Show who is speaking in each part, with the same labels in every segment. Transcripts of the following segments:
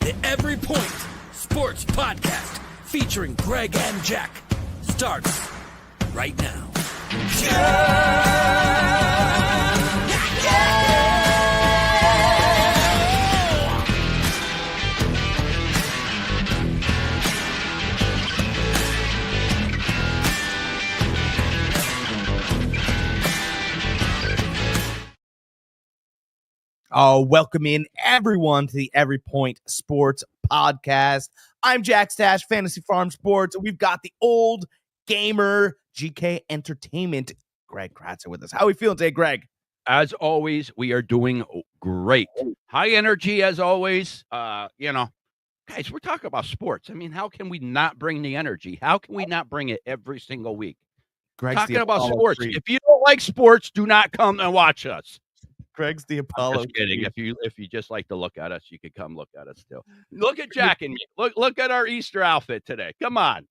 Speaker 1: The Every Point Sports Podcast featuring Greg and Jack starts right now.
Speaker 2: Welcome in everyone to the Every Point Sports Podcast. I'm Jack Stache, Fantasy Farm Sports. We've got the old gamer GK Entertainment, Greg Kratzer, with us. How are we feeling today, Greg?
Speaker 3: As always, we are doing great. High energy as always. Guys, we're talking about sports. I mean, how can we not bring the energy? How can we not bring it every single week?
Speaker 2: Greg's
Speaker 3: talking about
Speaker 2: Apollo
Speaker 3: sports.
Speaker 2: Creed.
Speaker 3: If you don't like sports, do not come and watch us.
Speaker 2: Greg's the
Speaker 3: I'm
Speaker 2: Apollo.
Speaker 3: just kidding.
Speaker 2: Creed.
Speaker 3: If you just like to look at us, you could come look at us too. Look at Jack and me. Look at our Easter outfit today. Come on.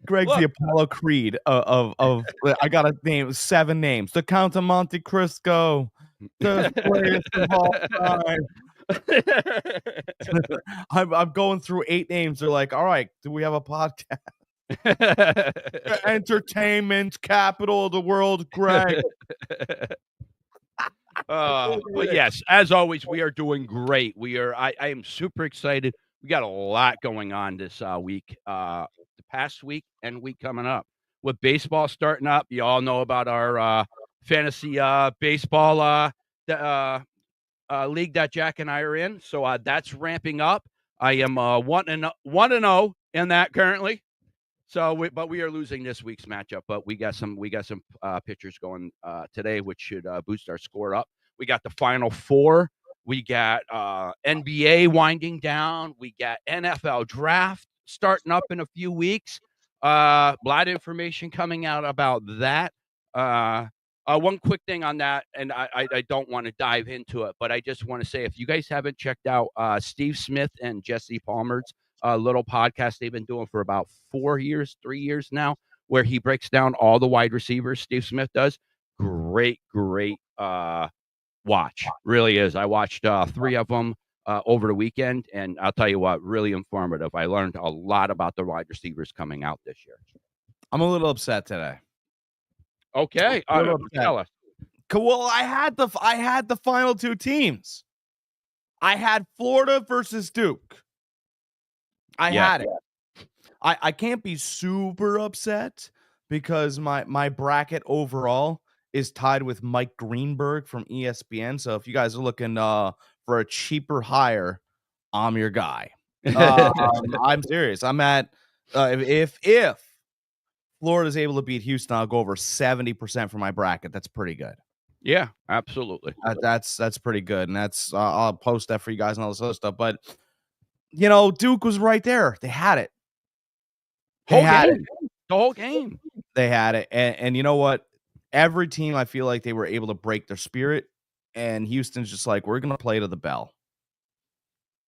Speaker 2: Greg's the Apollo Creed of I got to name 7 names. The Count of Monte Cristo. The greatest of all time. I'm going through 8 names. They're like, all right, do we have a podcast? The entertainment capital of the world, Greg.
Speaker 3: But yes, as always, we are doing great. I am super excited. We got a lot going on this week, the past week and week coming up. With baseball starting up, you all know about our fantasy baseball league that Jack and I are in. So that's ramping up. I am 1-0 in that currently. But we are losing this week's matchup. But we got some pitchers going today, which should boost our score up. We got the Final Four. We got NBA winding down. We got NFL draft starting up in a few weeks. A lot of information coming out about that. One quick thing on that, and I don't want to dive into it, but I just want to say, if you guys haven't checked out Steve Smith and Jesse Palmer's little podcast they've been doing for about 3 years now, where he breaks down all the wide receivers, Steve Smith does. Great watch. Really is. I watched 3 of them over the weekend, and I'll tell you what, really informative. I learned a lot about the wide receivers coming out this year.
Speaker 2: I'm a little upset today.
Speaker 3: Okay. Tell us.
Speaker 2: Well, I had the final 2 teams. I had Florida versus Duke. I had it. I can't be super upset because my bracket overall is tied with Mike Greenberg from ESPN. So if you guys are looking for a cheaper hire, I'm your guy. I'm serious. I'm at if Florida's able to beat Houston, I'll go over 70% for my bracket. That's pretty good.
Speaker 3: Yeah, absolutely.
Speaker 2: That's pretty good, and that's I'll post that for you guys and all this other stuff. But Duke was right there. They had it.
Speaker 3: The whole game.
Speaker 2: They had it, and you know what? Every team, I feel like they were able to break their spirit, and Houston's just like, we're gonna play to the bell.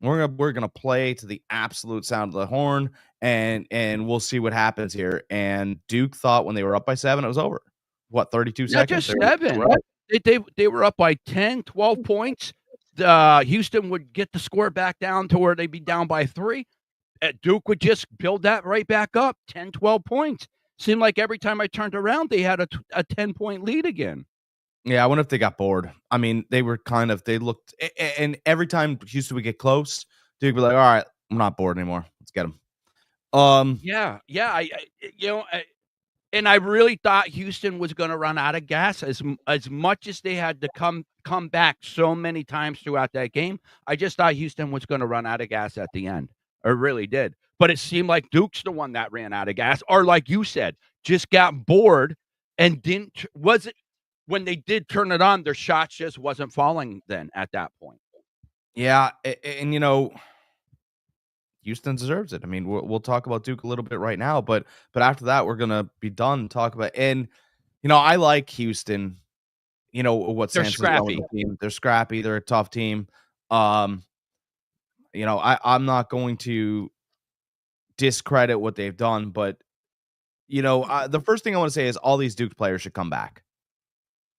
Speaker 2: We're gonna play to the absolute sound of the horn, and we'll see what happens here. And Duke thought when they were up by 7, it was over. What, 32 seconds?
Speaker 3: Just 7. They were up by 10, 12 points. Houston would get the score back down to where they'd be down by 3. Duke would just build that right back up, 10, 12 points. Seemed like every time I turned around, they had a 10-point lead again.
Speaker 2: Yeah, I wonder if they got bored. I mean, they looked, and every time Houston would get close, Duke would be like, all right, I'm not bored anymore. Let's get them.
Speaker 3: And I really thought Houston was going to run out of gas as much as they had to come back so many times throughout that game. I just thought Houston was going to run out of gas at the end. I really did. But it seemed like Duke's the one that ran out of gas, or like you said, just got bored and when they did turn it on, their shots just wasn't falling then at that point.
Speaker 2: Yeah, and Houston deserves it. I mean, we'll talk about Duke a little bit right now, but after that, we're gonna be done talking about. And I like Houston.
Speaker 3: They're scrappy.
Speaker 2: They're scrappy. They're a tough team. I'm not going to discredit what they've done, but the first thing I want to say is all these Duke players should come back.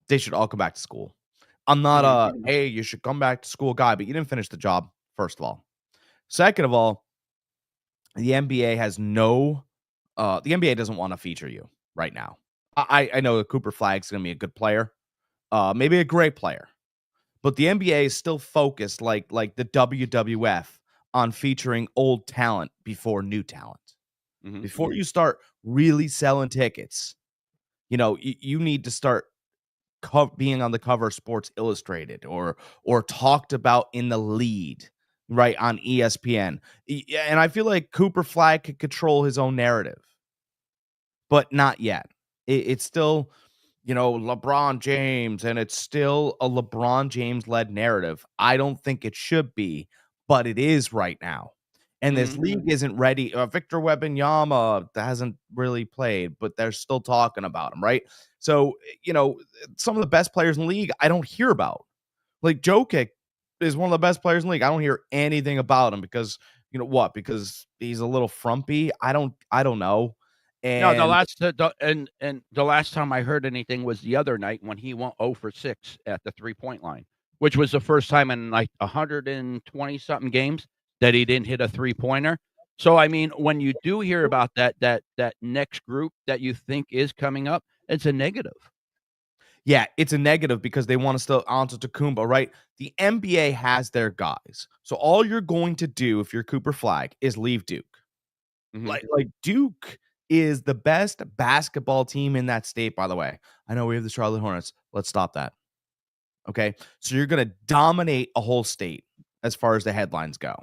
Speaker 2: They should all come back to school. I'm not hey, you should come back to school guy, but you didn't finish the job, first of all. Second of all, the NBA has no the NBA doesn't want to feature you right now. I know that Cooper Flag's going to be a good player, maybe a great player, but the NBA is still focused like the WWF on featuring old talent before new talent. Before you start really selling tickets, you need to start being on the cover of Sports Illustrated or talked about in the lead, right, on ESPN. And I feel like Cooper Flag could control his own narrative, but not yet. It's still, LeBron James, and it's still a LeBron James-led narrative. I don't think it should be, but it is right now. And this league isn't ready. Victor Wembanyama hasn't really played, but they're still talking about him, right? So, some of the best players in the league I don't hear about. Like Jokic is one of the best players in the league. I don't hear anything about him because, because he's a little frumpy. I don't know.
Speaker 3: No,
Speaker 2: And
Speaker 3: the last time I heard anything was the other night when he went 0 for 6 at the 3-point line, which was the first time in like 120 something games that he didn't hit a 3-pointer. So I mean, when you do hear about that next group that you think is coming up, it's a negative.
Speaker 2: yeah, it's a negative because they want to still Antetokounmpo, right? The NBA has their guys. So all you're going to do if you're Cooper Flag is leave Duke. Like Duke is the best basketball team in that state, by the way. I know we have the Charlotte Hornets. Let's stop that. Okay? So you're going to dominate a whole state as far as the headlines go,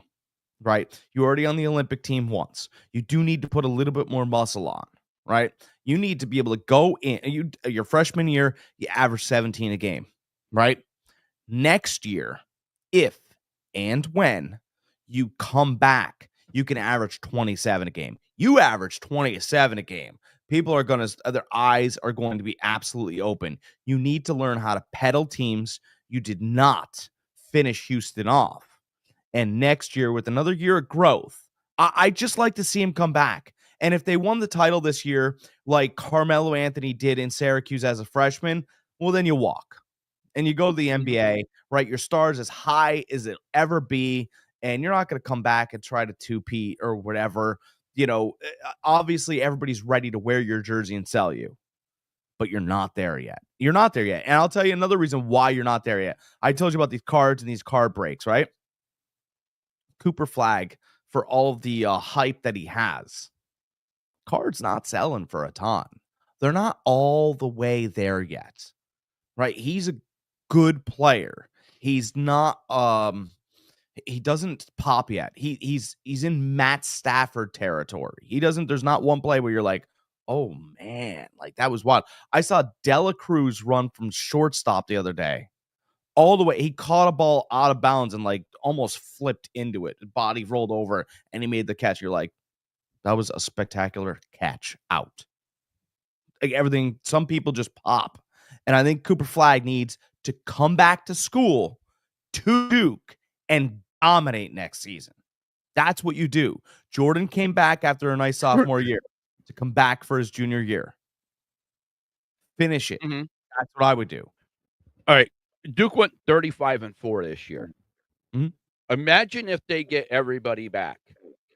Speaker 2: right? You're already on the Olympic team once. You do need to put a little bit more muscle on, right? You need to be able to go in. Your freshman year, you average 17 a game, right? Next year, if and when you come back, you can average 27 a game. You average 27 a game. People are going to, their eyes are going to be absolutely open. You need to learn how to pedal teams. You did not finish Houston off. And next year, with another year of growth, I just like to see him come back. And if they won the title this year, like Carmelo Anthony did in Syracuse as a freshman, well, then you walk and you go to the NBA, right? Your star's as high as it'll ever be, and you're not going to come back and try to two-peat or whatever. Obviously, everybody's ready to wear your jersey and sell you, but you're not there yet. You're not there yet. And I'll tell you another reason why you're not there yet. I told you about these cards and these card breaks, right? Cooper Flag, for all of the hype that he has, cards not selling for a ton. They're not all the way there yet, right? He's a good player. He's not he doesn't pop yet. He's in Matt Stafford territory. There's not one play where you're like, oh man, like that was wild. I saw Dela Cruz run from shortstop the other day. All the way, he caught a ball out of bounds and like almost flipped into it. His body rolled over and he made the catch. You're like, that was a spectacular catch out. Like everything, some people just pop. And I think Cooper Flag needs to come back to school to Duke and dominate next season. That's what you do. Jordan came back after a nice sophomore year to come back for his junior year. Finish it. That's what I would do.
Speaker 3: All right. Duke went 35-4 this year. Imagine if they get everybody back.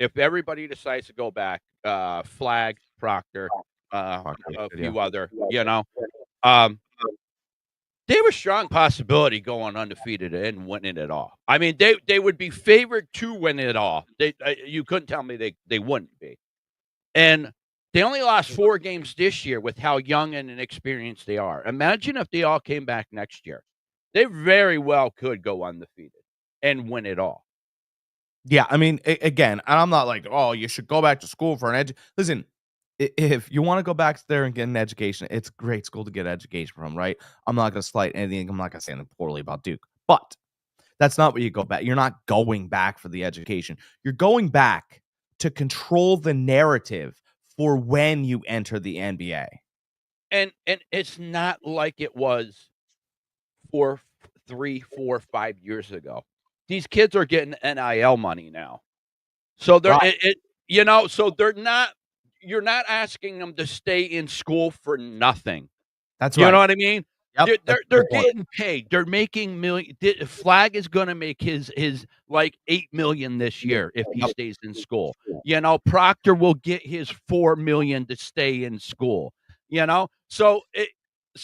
Speaker 3: If everybody decides to go back, Flag, Proctor, a few other, they have a strong possibility going undefeated and winning it all. I mean, they would be favored to win it all. You couldn't tell me they wouldn't be. And they only lost 4 games this year with how young and inexperienced they are. Imagine if they all came back next year. They very well could go undefeated and win it all.
Speaker 2: Yeah, I mean, again, I'm not like, oh, you should go back to school for an education. Listen, if you want to go back there and get an education, it's a great school to get an education from, right? I'm not going to slight anything. I'm not going to say anything poorly about Duke, but that's not where you go back. You're not going back for the education. You're going back to control the narrative for when you enter the NBA.
Speaker 3: And it's not like it was 3, 4, 5 years ago. These kids are getting NIL money now. So they're so they're not, you're not asking them to stay in school for nothing.
Speaker 2: That's right.
Speaker 3: You know what I mean?
Speaker 2: Yep,
Speaker 3: They're getting paid. They're making million. Flag is going to make his like 8 million this year if he stays in school. Proctor will get his 4 million to stay in school. So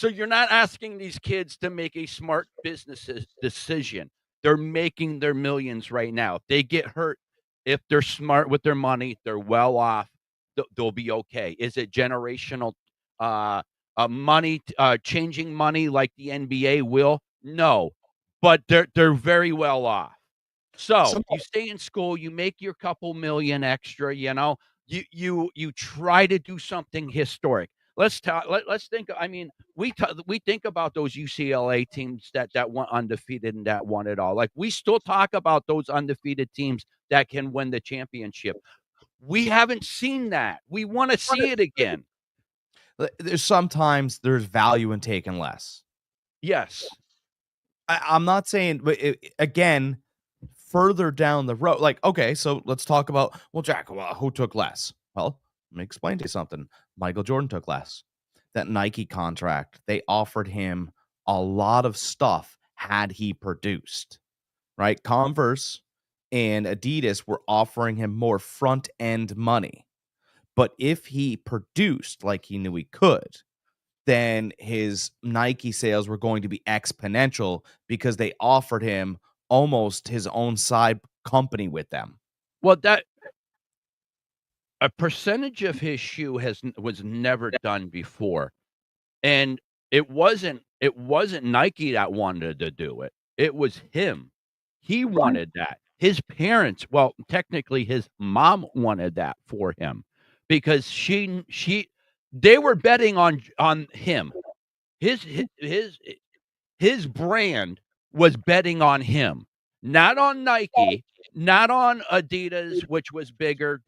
Speaker 3: you're not asking these kids to make a smart business decision. They're making their millions right now. If they get hurt, if they're smart with their money, they're well off. They'll be okay. Is it generational? Money, changing money like the NBA will? No, but they're very well off. So you stay in school, you make your couple million extra. You try to do something historic. Let's think. I mean, we think about those UCLA teams that went undefeated and that won it all. Like we still talk about those undefeated teams that can win the championship. We haven't seen that. We want to see it again.
Speaker 2: Sometimes there's value in taking less.
Speaker 3: Yes.
Speaker 2: I'm not saying, but again, further down the road, like, okay, so let's talk about, well, Jack, who took less? Well, let me explain to you something. Michael Jordan took less. That Nike contract, they offered him a lot of stuff had he produced, right? Converse and Adidas were offering him more front end money. But if he produced like he knew he could, then his Nike sales were going to be exponential because they offered him almost his own side company with them.
Speaker 3: Well, that a percentage of his shoe was never done before. And it wasn't Nike that wanted to do it. It was him. He wanted that. His parents, well, technically his mom wanted that for him because they were betting on him. His brand was betting on him, not on Nike, not on Adidas, which was bigger.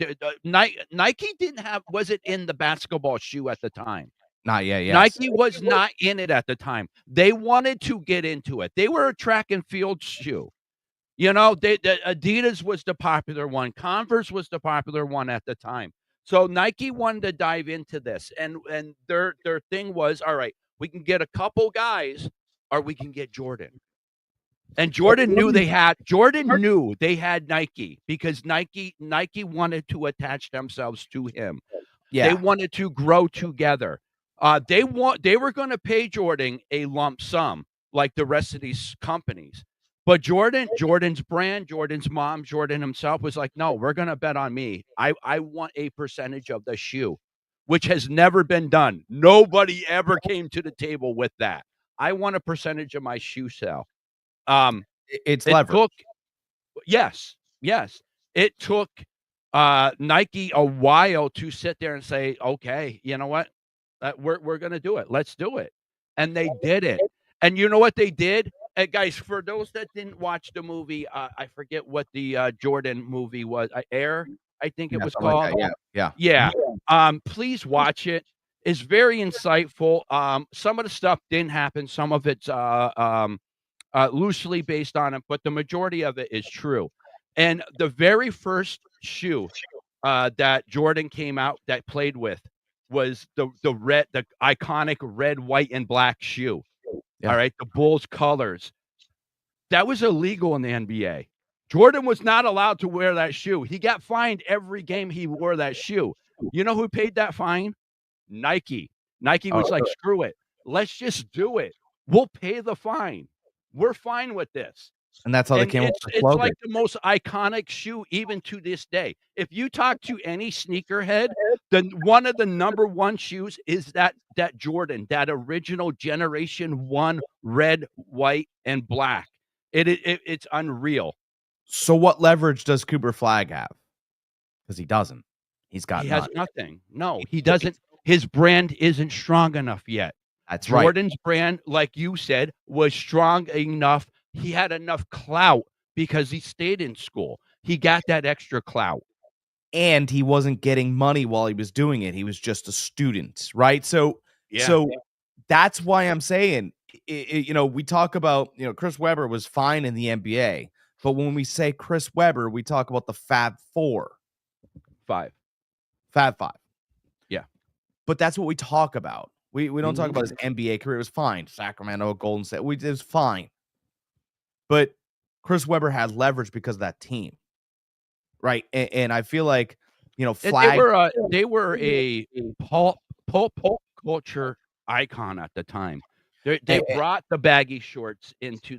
Speaker 3: Nike didn't have, was it in the basketball shoe at the time?
Speaker 2: Not yet, yes.
Speaker 3: Nike was not in it at the time. They wanted to get into it. They were a track and field shoe. Adidas was the popular one. Converse was the popular one at the time. So Nike wanted to dive into this, and their thing was, all right, we can get a couple guys, or we can get Jordan. And Jordan knew they had Nike because Nike wanted to attach themselves to him. Yeah. They wanted to grow together. They were going to pay Jordan a lump sum like the rest of these companies. But Jordan's brand, Jordan's mom, Jordan himself was like, no, we're going to bet on me. I want a percentage of the shoe, which has never been done. Nobody ever came to the table with that. I want a percentage of my shoe sale.
Speaker 2: It's leverage.
Speaker 3: Yes. It took Nike a while to sit there and say, okay, you know what? We're going to do it. Let's do it. And they did it. And you know what they did? Guys, for those that didn't watch the movie, I forget what the Jordan movie was. Air, I think it was called.
Speaker 2: Like yeah.
Speaker 3: Please watch it. It's very insightful. Some of the stuff didn't happen. Some of it's loosely based on it, but the majority of it is true. And the very first shoe that Jordan came out that played with was the iconic red, white, and black shoe. Yeah. All right, the Bulls colors. That was illegal in the NBA. Jordan was not allowed to wear that shoe. He got fined every game he wore that shoe. You know who paid that fine? Nike. Nike was like, screw it. Let's just do it. We'll pay the fine. We're fine with this.
Speaker 2: And that's how they came up with the slogan.
Speaker 3: It's like the most iconic shoe even to this day. If you talk to any sneakerhead, then one of the number one shoes is that Jordan, that original Generation 1 red, white, and black. It's unreal.
Speaker 2: So what leverage does Cooper Flag have? Because he doesn't. He
Speaker 3: has nothing. No, he doesn't. His brand isn't strong enough yet.
Speaker 2: That's
Speaker 3: Jordan's brand, like you said, was strong enough. He had enough clout because he stayed in school. He got that extra clout.
Speaker 2: And he wasn't getting money while he was doing it. He was just a student, right? So that's why I'm saying, we talk about, Chris Webber was fine in the NBA. But when we say Chris Webber, we talk about the Fab Four.
Speaker 3: Fab
Speaker 2: Five.
Speaker 3: Yeah.
Speaker 2: But that's what we talk about. We don't talk about his NBA career. It was fine. Sacramento, Golden State. It was fine. But Chris Webber had leverage because of that team, right? And I feel like, Flag.
Speaker 3: They were a pulp culture icon at the time. They brought the baggy shorts into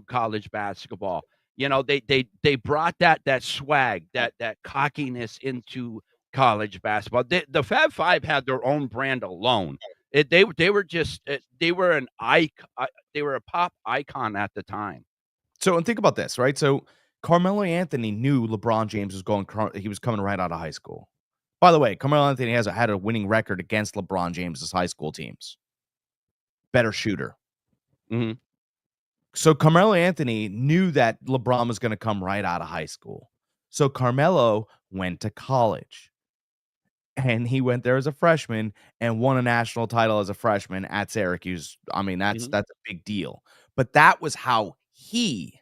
Speaker 3: college basketball. They brought that swag, that cockiness into college basketball. The Fab Five had their own brand alone. They were just they were an icon. They were a pop icon at the time.
Speaker 2: So, and think about this, right? So, Carmelo Anthony knew LeBron James he was coming right out of high school. By the way, Carmelo Anthony had a winning record against LeBron James's high school teams. Better shooter.
Speaker 3: Mm-hmm.
Speaker 2: So Carmelo Anthony knew that LeBron was going to come right out of high school. So Carmelo went to college. And he went there as a freshman and won a national title as a freshman at Syracuse. I mean, that's a big deal. But that was how he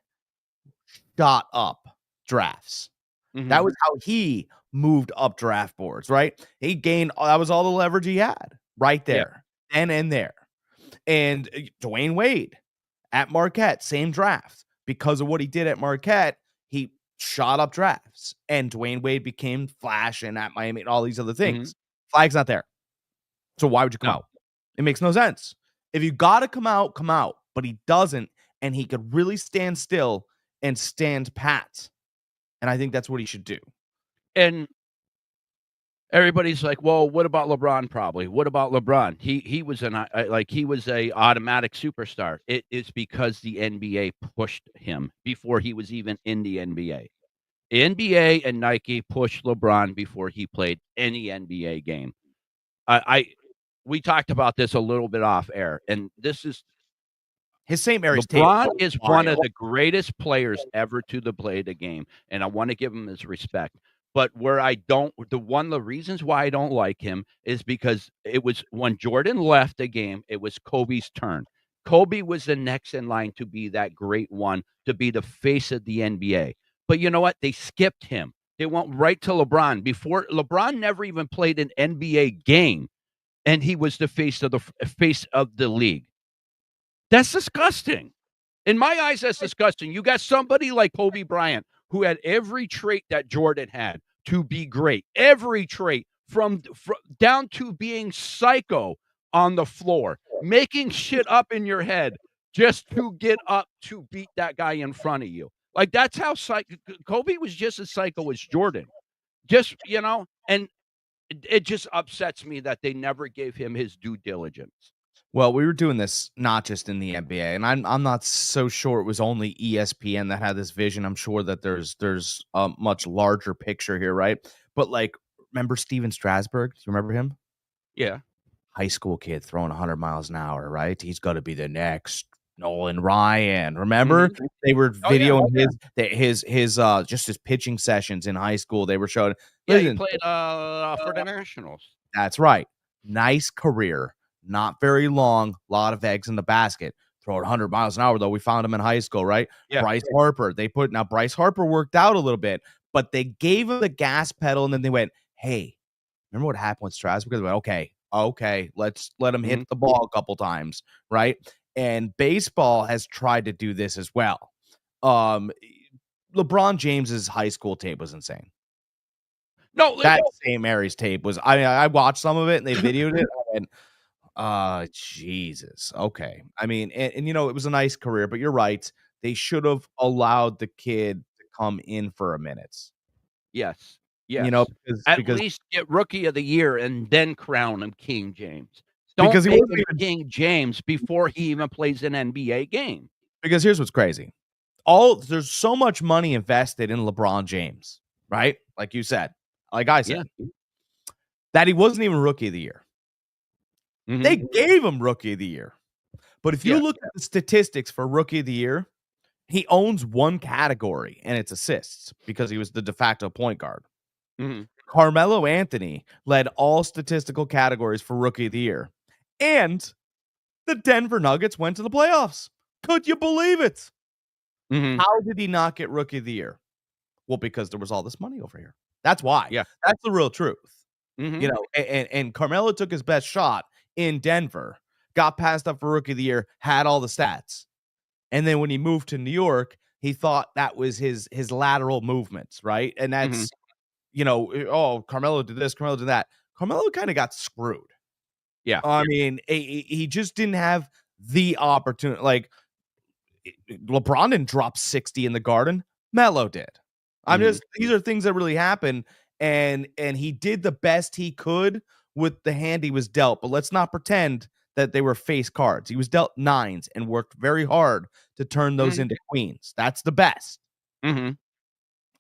Speaker 2: shot up drafts.
Speaker 3: Mm-hmm.
Speaker 2: That was how he moved up draft boards, right? He gained, that was all the leverage he had right there, then and there. And Dwayne Wade at Marquette, same draft. Because of what he did at Marquette, he shot up drafts. And Dwayne Wade became Flash and at Miami and all these other things. Flag's not there. So why would you come out? It makes no sense. If you got to come out, come out. But he doesn't. And he could really stand still and stand pat. And I think that's what he should do.
Speaker 3: And everybody's like, well, what about LeBron? Probably. What about LeBron? He was he was a automatic superstar. It is because the NBA pushed him before he was even in the NBA. NBA and Nike pushed LeBron before he played any NBA game. We talked about this a little bit off air, and this is
Speaker 2: his St. Mary's
Speaker 3: LeBron is one of the greatest players ever to play the game, and I want to give him his respect. But the reasons why I don't like him is because it was when Jordan left the game, it was Kobe's turn. Kobe was the next in line to be that great one, to be the face of the NBA. But you know what? They skipped him. They went right to LeBron. Before LeBron never even played an NBA game, and he was the face of the league. That's disgusting. In my eyes, that's disgusting. You got somebody like Kobe Bryant who had every trait that Jordan had to be great. Every trait from down to being psycho on the floor, making shit up in your head just to get up to beat that guy in front of you. Like, that's how Kobe was just as psycho as Jordan. And it just upsets me that they never gave him his due diligence.
Speaker 2: Well, we were doing this not just in the NBA, and I'm not so sure it was only ESPN that had this vision. I'm sure that there's a much larger picture here, right? But remember Steven Strasburg? Do you remember him?
Speaker 3: Yeah.
Speaker 2: High school kid throwing 100 miles an hour, right? He's going to be the next Nolan Ryan. Remember? Mm-hmm. They were videoing his pitching sessions in high school. They were showing.
Speaker 3: Yeah, he played for the Nationals.
Speaker 2: That's right. Nice career. Not very long, a lot of eggs in the basket. Throwing 100 miles an hour, though. We found him in high school, right? Yeah. Bryce Harper. Bryce Harper worked out a little bit, but they gave him the gas pedal, and then they went, hey, remember what happened with Strasburg? They went, okay, let's let him hit the ball a couple times, right? And baseball has tried to do this as well. LeBron James's high school tape was insane.
Speaker 3: No,
Speaker 2: that St. Mary's tape was, I watched some of it, and they videoed it, and Jesus. Okay. I mean, and it was a nice career, but you're right. They should have allowed the kid to come in for a minute.
Speaker 3: Yes.
Speaker 2: Because
Speaker 3: at least get Rookie of the Year and then crown him King James. Don't make him King James before he even plays an NBA game.
Speaker 2: Because here's what's crazy. There's so much money invested in LeBron James, right? Like you said, like I said, that he wasn't even Rookie of the Year. Mm-hmm. They gave him Rookie of the Year. But if you look at the statistics for Rookie of the Year, he owns one category, and it's assists because he was the de facto point guard. Mm-hmm. Carmelo Anthony led all statistical categories for Rookie of the Year. And the Denver Nuggets went to the playoffs. Could you believe it? Mm-hmm. How did he not get Rookie of the Year? Well, because there was all this money over here. That's why. Yeah. That's the real truth. Mm-hmm. And Carmelo took his best shot in Denver, got passed up for Rookie of the Year, had all the stats. And then when he moved to New York, he thought that was his lateral movements, right? And that's, oh, Carmelo did this, Carmelo did that. Carmelo kind of got screwed.
Speaker 3: Yeah.
Speaker 2: I mean, he just didn't have the opportunity. Like, LeBron didn't drop 60 in the Garden. Melo did. These are things that really happen. And he did the best he could with the hand he was dealt. But let's not pretend that they were face cards. He was dealt nines and worked very hard to turn those into queens. That's the best.
Speaker 3: All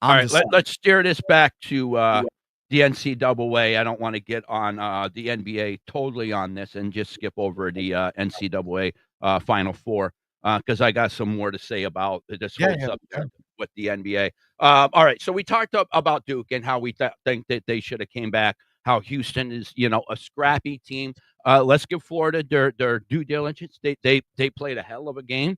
Speaker 3: right, let's steer this back to the NCAA. I don't want to get on the NBA totally on this and just skip over the NCAA Final Four because I got some more to say about this whole subject with the NBA. All right, so we talked about Duke and how we think that they should have came back, how Houston is, a scrappy team. Let's give Florida their due diligence. They played a hell of a game,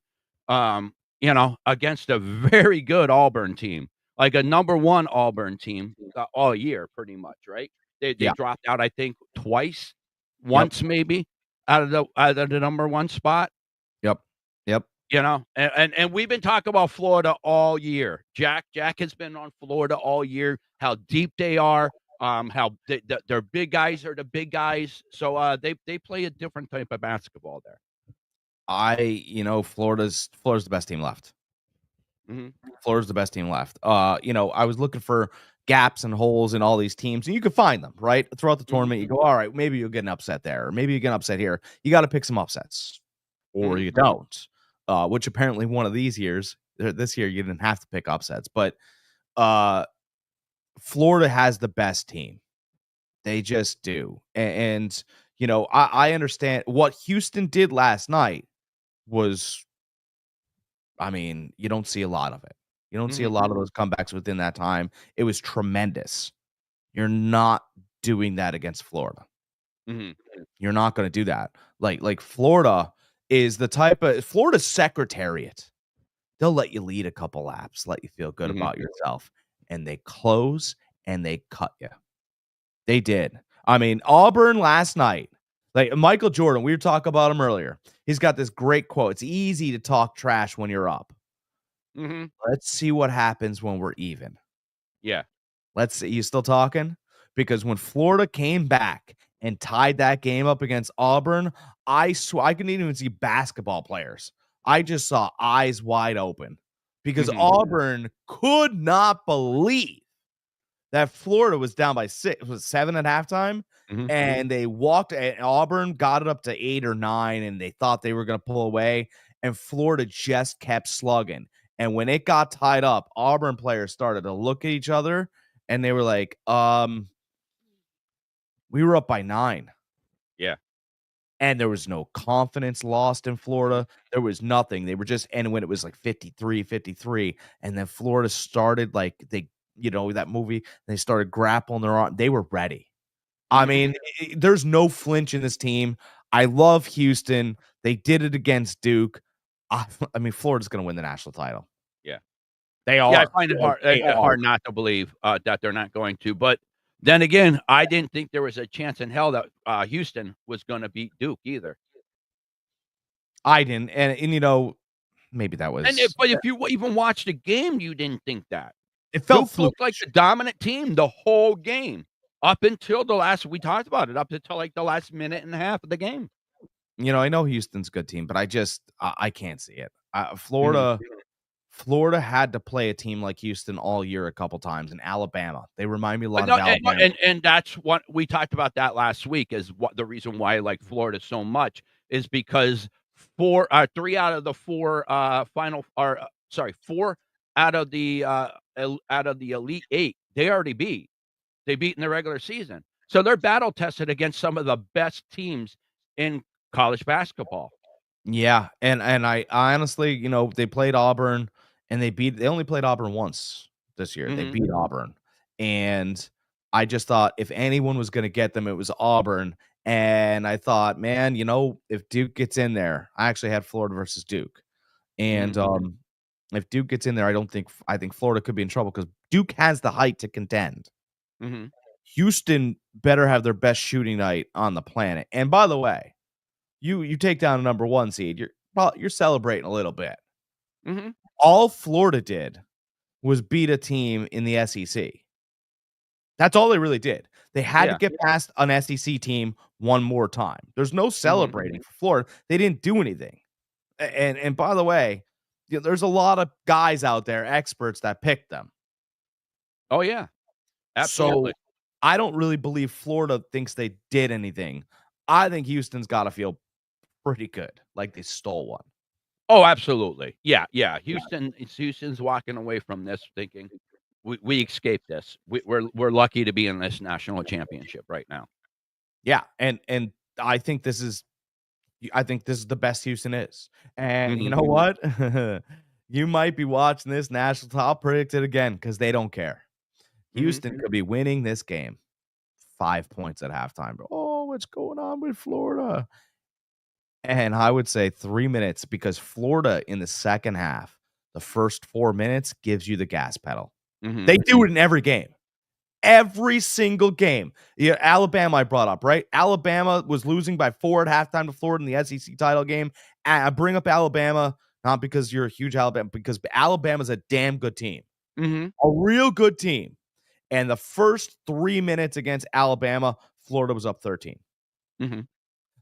Speaker 3: against a very good Auburn team. Like a number one Auburn team all year, pretty much, right? They dropped out, I think, once maybe out of the number one spot.
Speaker 2: Yep.
Speaker 3: And we've been talking about Florida all year. Jack has been on Florida all year. How deep they are. How their big guys are the big guys. So they play a different type of basketball there.
Speaker 2: Florida's the best team left. Florida's the best team left. I was looking for gaps and holes in all these teams, and you can find them, right? Throughout the tournament, you go, all right, maybe you'll get an upset there, or maybe you get an upset here. You got to pick some upsets, or you don't, which apparently one of these years, this year, you didn't have to pick upsets, but Florida has the best team. They just do. And I understand what Houston did last night was, you don't see a lot of it. You don't see a lot of those comebacks within that time. It was tremendous. You're not doing that against Florida. You're not going to do that. Like Florida is the type of Florida's secretariat. They'll let you lead a couple laps, let you feel good about yourself, and they close and they cut you. They did. Auburn last night, like Michael Jordan, we were talking about him earlier. He's got this great quote. It's easy to talk trash when you're up. Let's see what happens when we're even.
Speaker 3: Yeah.
Speaker 2: Let's see. You still talking? Because when Florida came back and tied that game up against Auburn, I couldn't even see basketball players. I just saw eyes wide open because Auburn could not believe that Florida was down by 6. It was 7 at halftime. And they walked, and Auburn got it up to 8 or 9, and they thought they were going to pull away, and Florida just kept slugging. And when it got tied up, Auburn players started to look at each other, and they were like, we were up by 9.
Speaker 3: Yeah.
Speaker 2: And there was no confidence lost in Florida. There was nothing. They were just, and when it was like 53-53, and then Florida started like that movie, they started grappling their arm. They were ready. There's no flinch in this team. I love Houston. They did it against Duke. Florida's going to win the national title.
Speaker 3: Yeah.
Speaker 2: They are.
Speaker 3: Yeah, I find it hard not to believe that they're not going to. But then again, I didn't think there was a chance in hell that Houston was going to beat Duke either.
Speaker 2: I didn't. And maybe that was.
Speaker 3: But if you even watched the game, you didn't think that.
Speaker 2: It felt
Speaker 3: Duke looked like the dominant team the whole game. Up until we talked about it, up until like the last minute and a half of the game.
Speaker 2: I know Houston's a good team, but I can't see it. Florida had to play a team like Houston all year a couple times, and Alabama. They remind me a lot of Alabama.
Speaker 3: And that's what we talked about that last week is what the reason why I like Florida so much is because 3 out of the 4 4 out of the Elite 8, they already beat. They beat in the regular season. So they're battle tested against some of the best teams in college basketball.
Speaker 2: Yeah. And I honestly, they played Auburn and they only played Auburn once this year. They beat Auburn. And I just thought if anyone was going to get them, it was Auburn. And I thought, man, if Duke gets in there, I actually had Florida versus Duke. And if Duke gets in there, I think Florida could be in trouble because Duke has the height to contend. Houston better have their best shooting night on the planet. And by the way, you take down a number 1 seed, you're celebrating a little bit.
Speaker 3: Mm-hmm.
Speaker 2: All Florida did was beat a team in the SEC. That's all they really did. They had to get past an SEC team one more time. There's no celebrating for Florida. They didn't do anything. And by the way, there's a lot of guys out there, experts, that picked them.
Speaker 3: Oh, yeah. Absolutely.
Speaker 2: So I don't really believe Florida thinks they did anything. I think Houston's got to feel pretty good, like they stole one.
Speaker 3: Oh, absolutely. Yeah. Houston's walking away from this thinking we escaped this. We're lucky to be in this national championship right now.
Speaker 2: Yeah, and I think this is the best Houston is. And you know what? You might be watching this national. I'll predict it again because they don't care. Houston could be winning this game 5 points at halftime. Oh, what's going on with Florida? And I would say 3 minutes, because Florida in the second half, the first 4 minutes gives you the gas pedal. They do it in every game. Every single game. Yeah, Alabama I brought up, right? Alabama was losing by 4 at halftime to Florida in the SEC title game. I bring up Alabama not because you're a huge Alabama, because Alabama's a damn good team. A real good team. And the first 3 minutes against Alabama, Florida was up 13.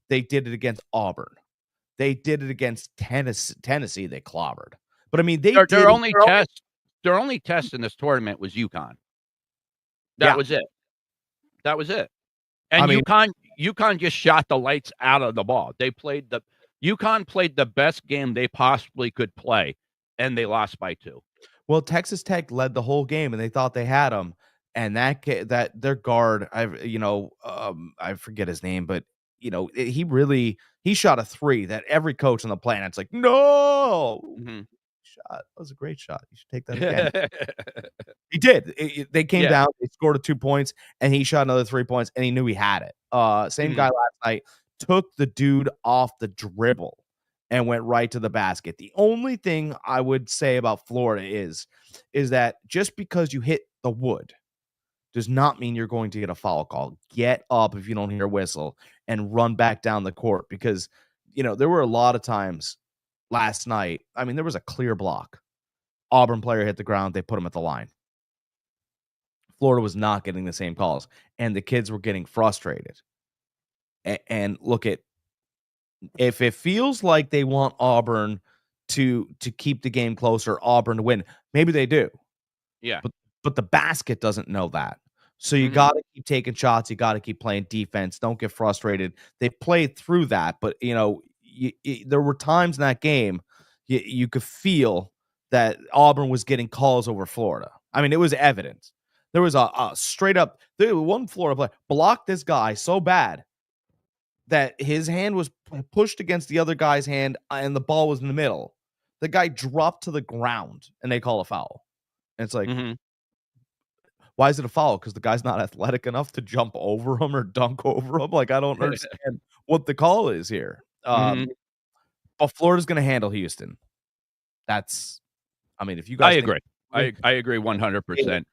Speaker 2: They did it against Auburn. They did it against Tennessee. They clobbered. But I mean,
Speaker 3: their only test in this tournament was UConn. That was it. That was it. And I mean, UConn just shot the lights out of the ball. UConn played the best game they possibly could play, and they lost by 2.
Speaker 2: Well, Texas Tech led the whole game, and they thought they had them. And that their guard, I forget his name, but he shot a 3 that every coach on the planet's like, no. Shot. That was a great shot. You should take that again. He did. They came down, they scored 2 points, and he shot another 3 points, and he knew he had it. Same guy last night took the dude off the dribble and went right to the basket. The only thing I would say about Florida is that just because you hit the wood does not mean you're going to get a foul call. Get up if you don't hear a whistle and run back down the court, because there were a lot of times last night. I mean, there was a clear block. Auburn player hit the ground. They put him at the line. Florida was not getting the same calls, and the kids were getting frustrated. And look, if it feels like they want Auburn to keep the game closer, Auburn to win, maybe they do.
Speaker 3: Yeah.
Speaker 2: But the basket doesn't know that. So you got to keep taking shots. You got to keep playing defense. Don't get frustrated. They played through that, but there were times in that game you could feel that Auburn was getting calls over Florida. I mean, it was evident. There was a straight up, one Florida player blocked this guy so bad that his hand was pushed against the other guy's hand, and the ball was in the middle. The guy dropped to the ground, and they call a foul. And it's like, why is it a foul? Because the guy's not athletic enough to jump over him or dunk over him. Like, I don't understand what the call is here. But Florida's going to handle Houston. If you guys,
Speaker 3: I agree. I agree 100%.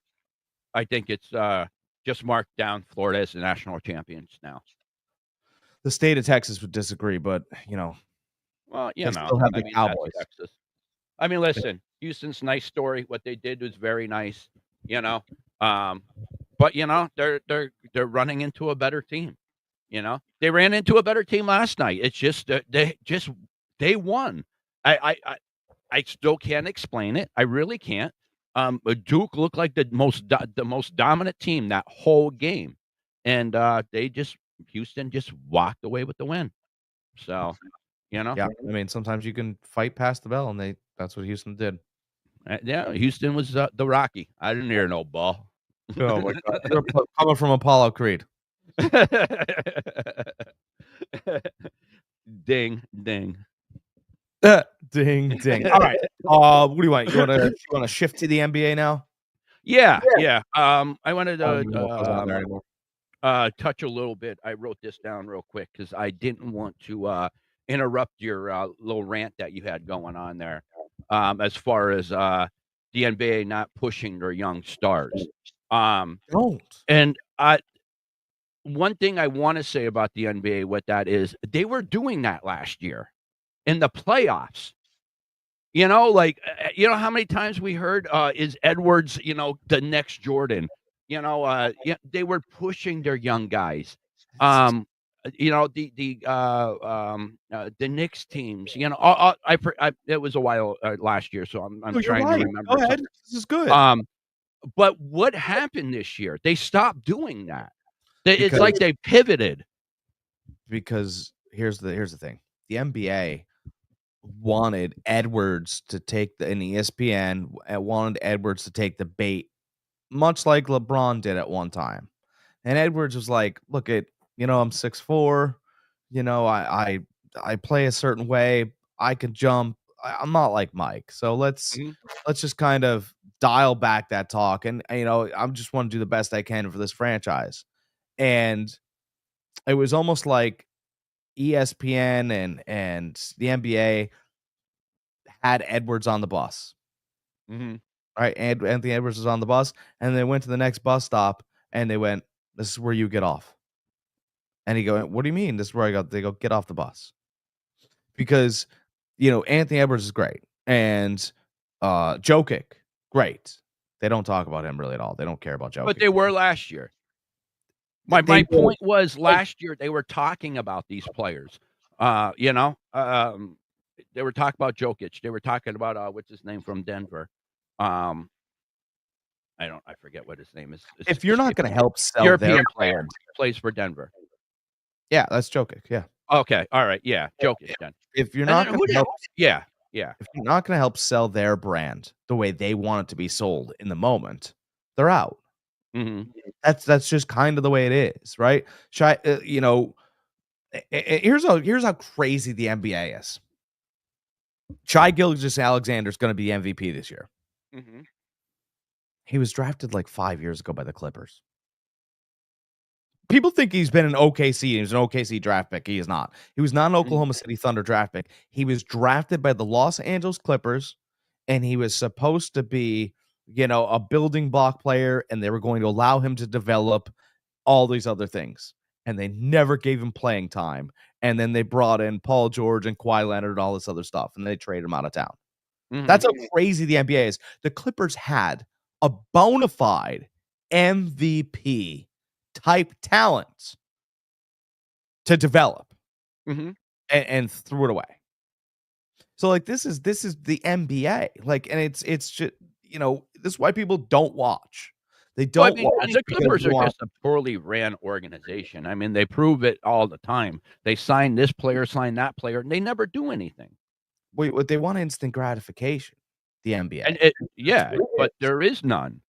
Speaker 3: I think it's just marked down Florida as the national champions now.
Speaker 2: The state of Texas would disagree, but
Speaker 3: well,
Speaker 2: they still have the Cowboys.
Speaker 3: Texas. I mean, listen, Houston's nice story. What they did was very nice, but they're running into a better team. They ran into a better team last night. It's just they won. I still can't explain it. I really can't. Duke looked like the most dominant team that whole game, and Houston just walked away with the win. So,
Speaker 2: yeah. I mean, sometimes you can fight past the bell, and that's what Houston did.
Speaker 3: Houston was the Rocky. I didn't hear no ball.
Speaker 2: Oh my God! You're coming from Apollo Creed.
Speaker 3: Ding, ding.
Speaker 2: Ding, ding. All right. What do you want? You want to shift to the NBA now?
Speaker 3: Yeah. I wanted to touch a little bit. I wrote this down real quick because I didn't want to interrupt your little rant that you had going on there. As far as the NBA not pushing their young stars.
Speaker 2: Don't.
Speaker 3: And one thing I want to say about the NBA with that is they were doing that last year in the playoffs. You know how many times we heard, is Edwards, the next Jordan? Yeah, they were pushing their young guys. The Knicks teams, it was a while last year, so I'm
Speaker 2: No, you're
Speaker 3: trying to
Speaker 2: right.
Speaker 3: remember
Speaker 2: Go ahead.
Speaker 3: something.
Speaker 2: This is good.
Speaker 3: But what happened this year? They stopped doing that. It's
Speaker 2: Because
Speaker 3: like they pivoted.
Speaker 2: because here's the thing. The NBA wanted Edwards to take and ESPN wanted Edwards to take the bait, much like LeBron did at one time. And Edwards was like, "Look I'm 6'4", I play a certain way. I can jump. I'm not like Mike. So let's
Speaker 3: Mhm.
Speaker 2: let's just kind of dial back that talk and I'm just want to do the best I can for this franchise." And it was almost like ESPN and the NBA had Edwards on the bus.
Speaker 3: Mhm.
Speaker 2: Right? And Anthony Edwards was on the bus, and they went to the next bus stop, and they went, "This is where you get off." And he go, "What do you mean? This is where I got?" They go, "Get off the bus." Because, Anthony Edwards is great, and Jokic, great. They don't talk about him really at all. They don't care about
Speaker 3: But
Speaker 2: Jokic.
Speaker 3: they were last year.
Speaker 2: They
Speaker 3: My
Speaker 2: were
Speaker 3: point was last year they were talking about these players. They were talking about Jokic. They were talking about what's his name from Denver. Um, I forget what his name is. It's
Speaker 2: if you're not
Speaker 3: escaping
Speaker 2: gonna
Speaker 3: me.
Speaker 2: help sell their
Speaker 3: European player
Speaker 2: brand.
Speaker 3: plays for Denver.
Speaker 2: Yeah, that's Jokic, yeah.
Speaker 3: Okay, all right, yeah, Jokic then.
Speaker 2: If you're
Speaker 3: And then
Speaker 2: not gonna help
Speaker 3: yeah.
Speaker 2: if you're not gonna help sell their brand the way they want it to be sold in the moment, they're out.
Speaker 3: Mhm.
Speaker 2: That's just kind of the way it is, right? Shy, here's how crazy the NBA is. Shai Gilgeous-Alexander is going to be MVP this year.
Speaker 3: Mhm.
Speaker 2: He was drafted like 5 years ago by the Clippers. People think he's been an OKC. He was an OKC draft pick. He is not. He was not an
Speaker 3: Mhm.
Speaker 2: Oklahoma City Thunder draft pick. He was drafted by the Los Angeles Clippers, and he was supposed to be, a building block player, and they were going to allow him to develop all these other things. And they never gave him playing time. And then they brought in Paul George and Kawhi Leonard and all this other stuff, and they traded him out of town.
Speaker 3: Mhm.
Speaker 2: That's how crazy the NBA is. The Clippers had a bona fide MVP type talent to develop
Speaker 3: Mhm.
Speaker 2: and threw it away. So like this is the NBA. Like, and it's just, this is why people don't watch. They
Speaker 3: Well, I
Speaker 2: don't
Speaker 3: mean,
Speaker 2: watch
Speaker 3: the
Speaker 2: because
Speaker 3: Clippers
Speaker 2: they
Speaker 3: are
Speaker 2: want
Speaker 3: just a poorly ran organization. I mean, they prove it all the time. They sign this player, sign that player, and they never do anything.
Speaker 2: what they want instant gratification. The NBA.
Speaker 3: And but there is none.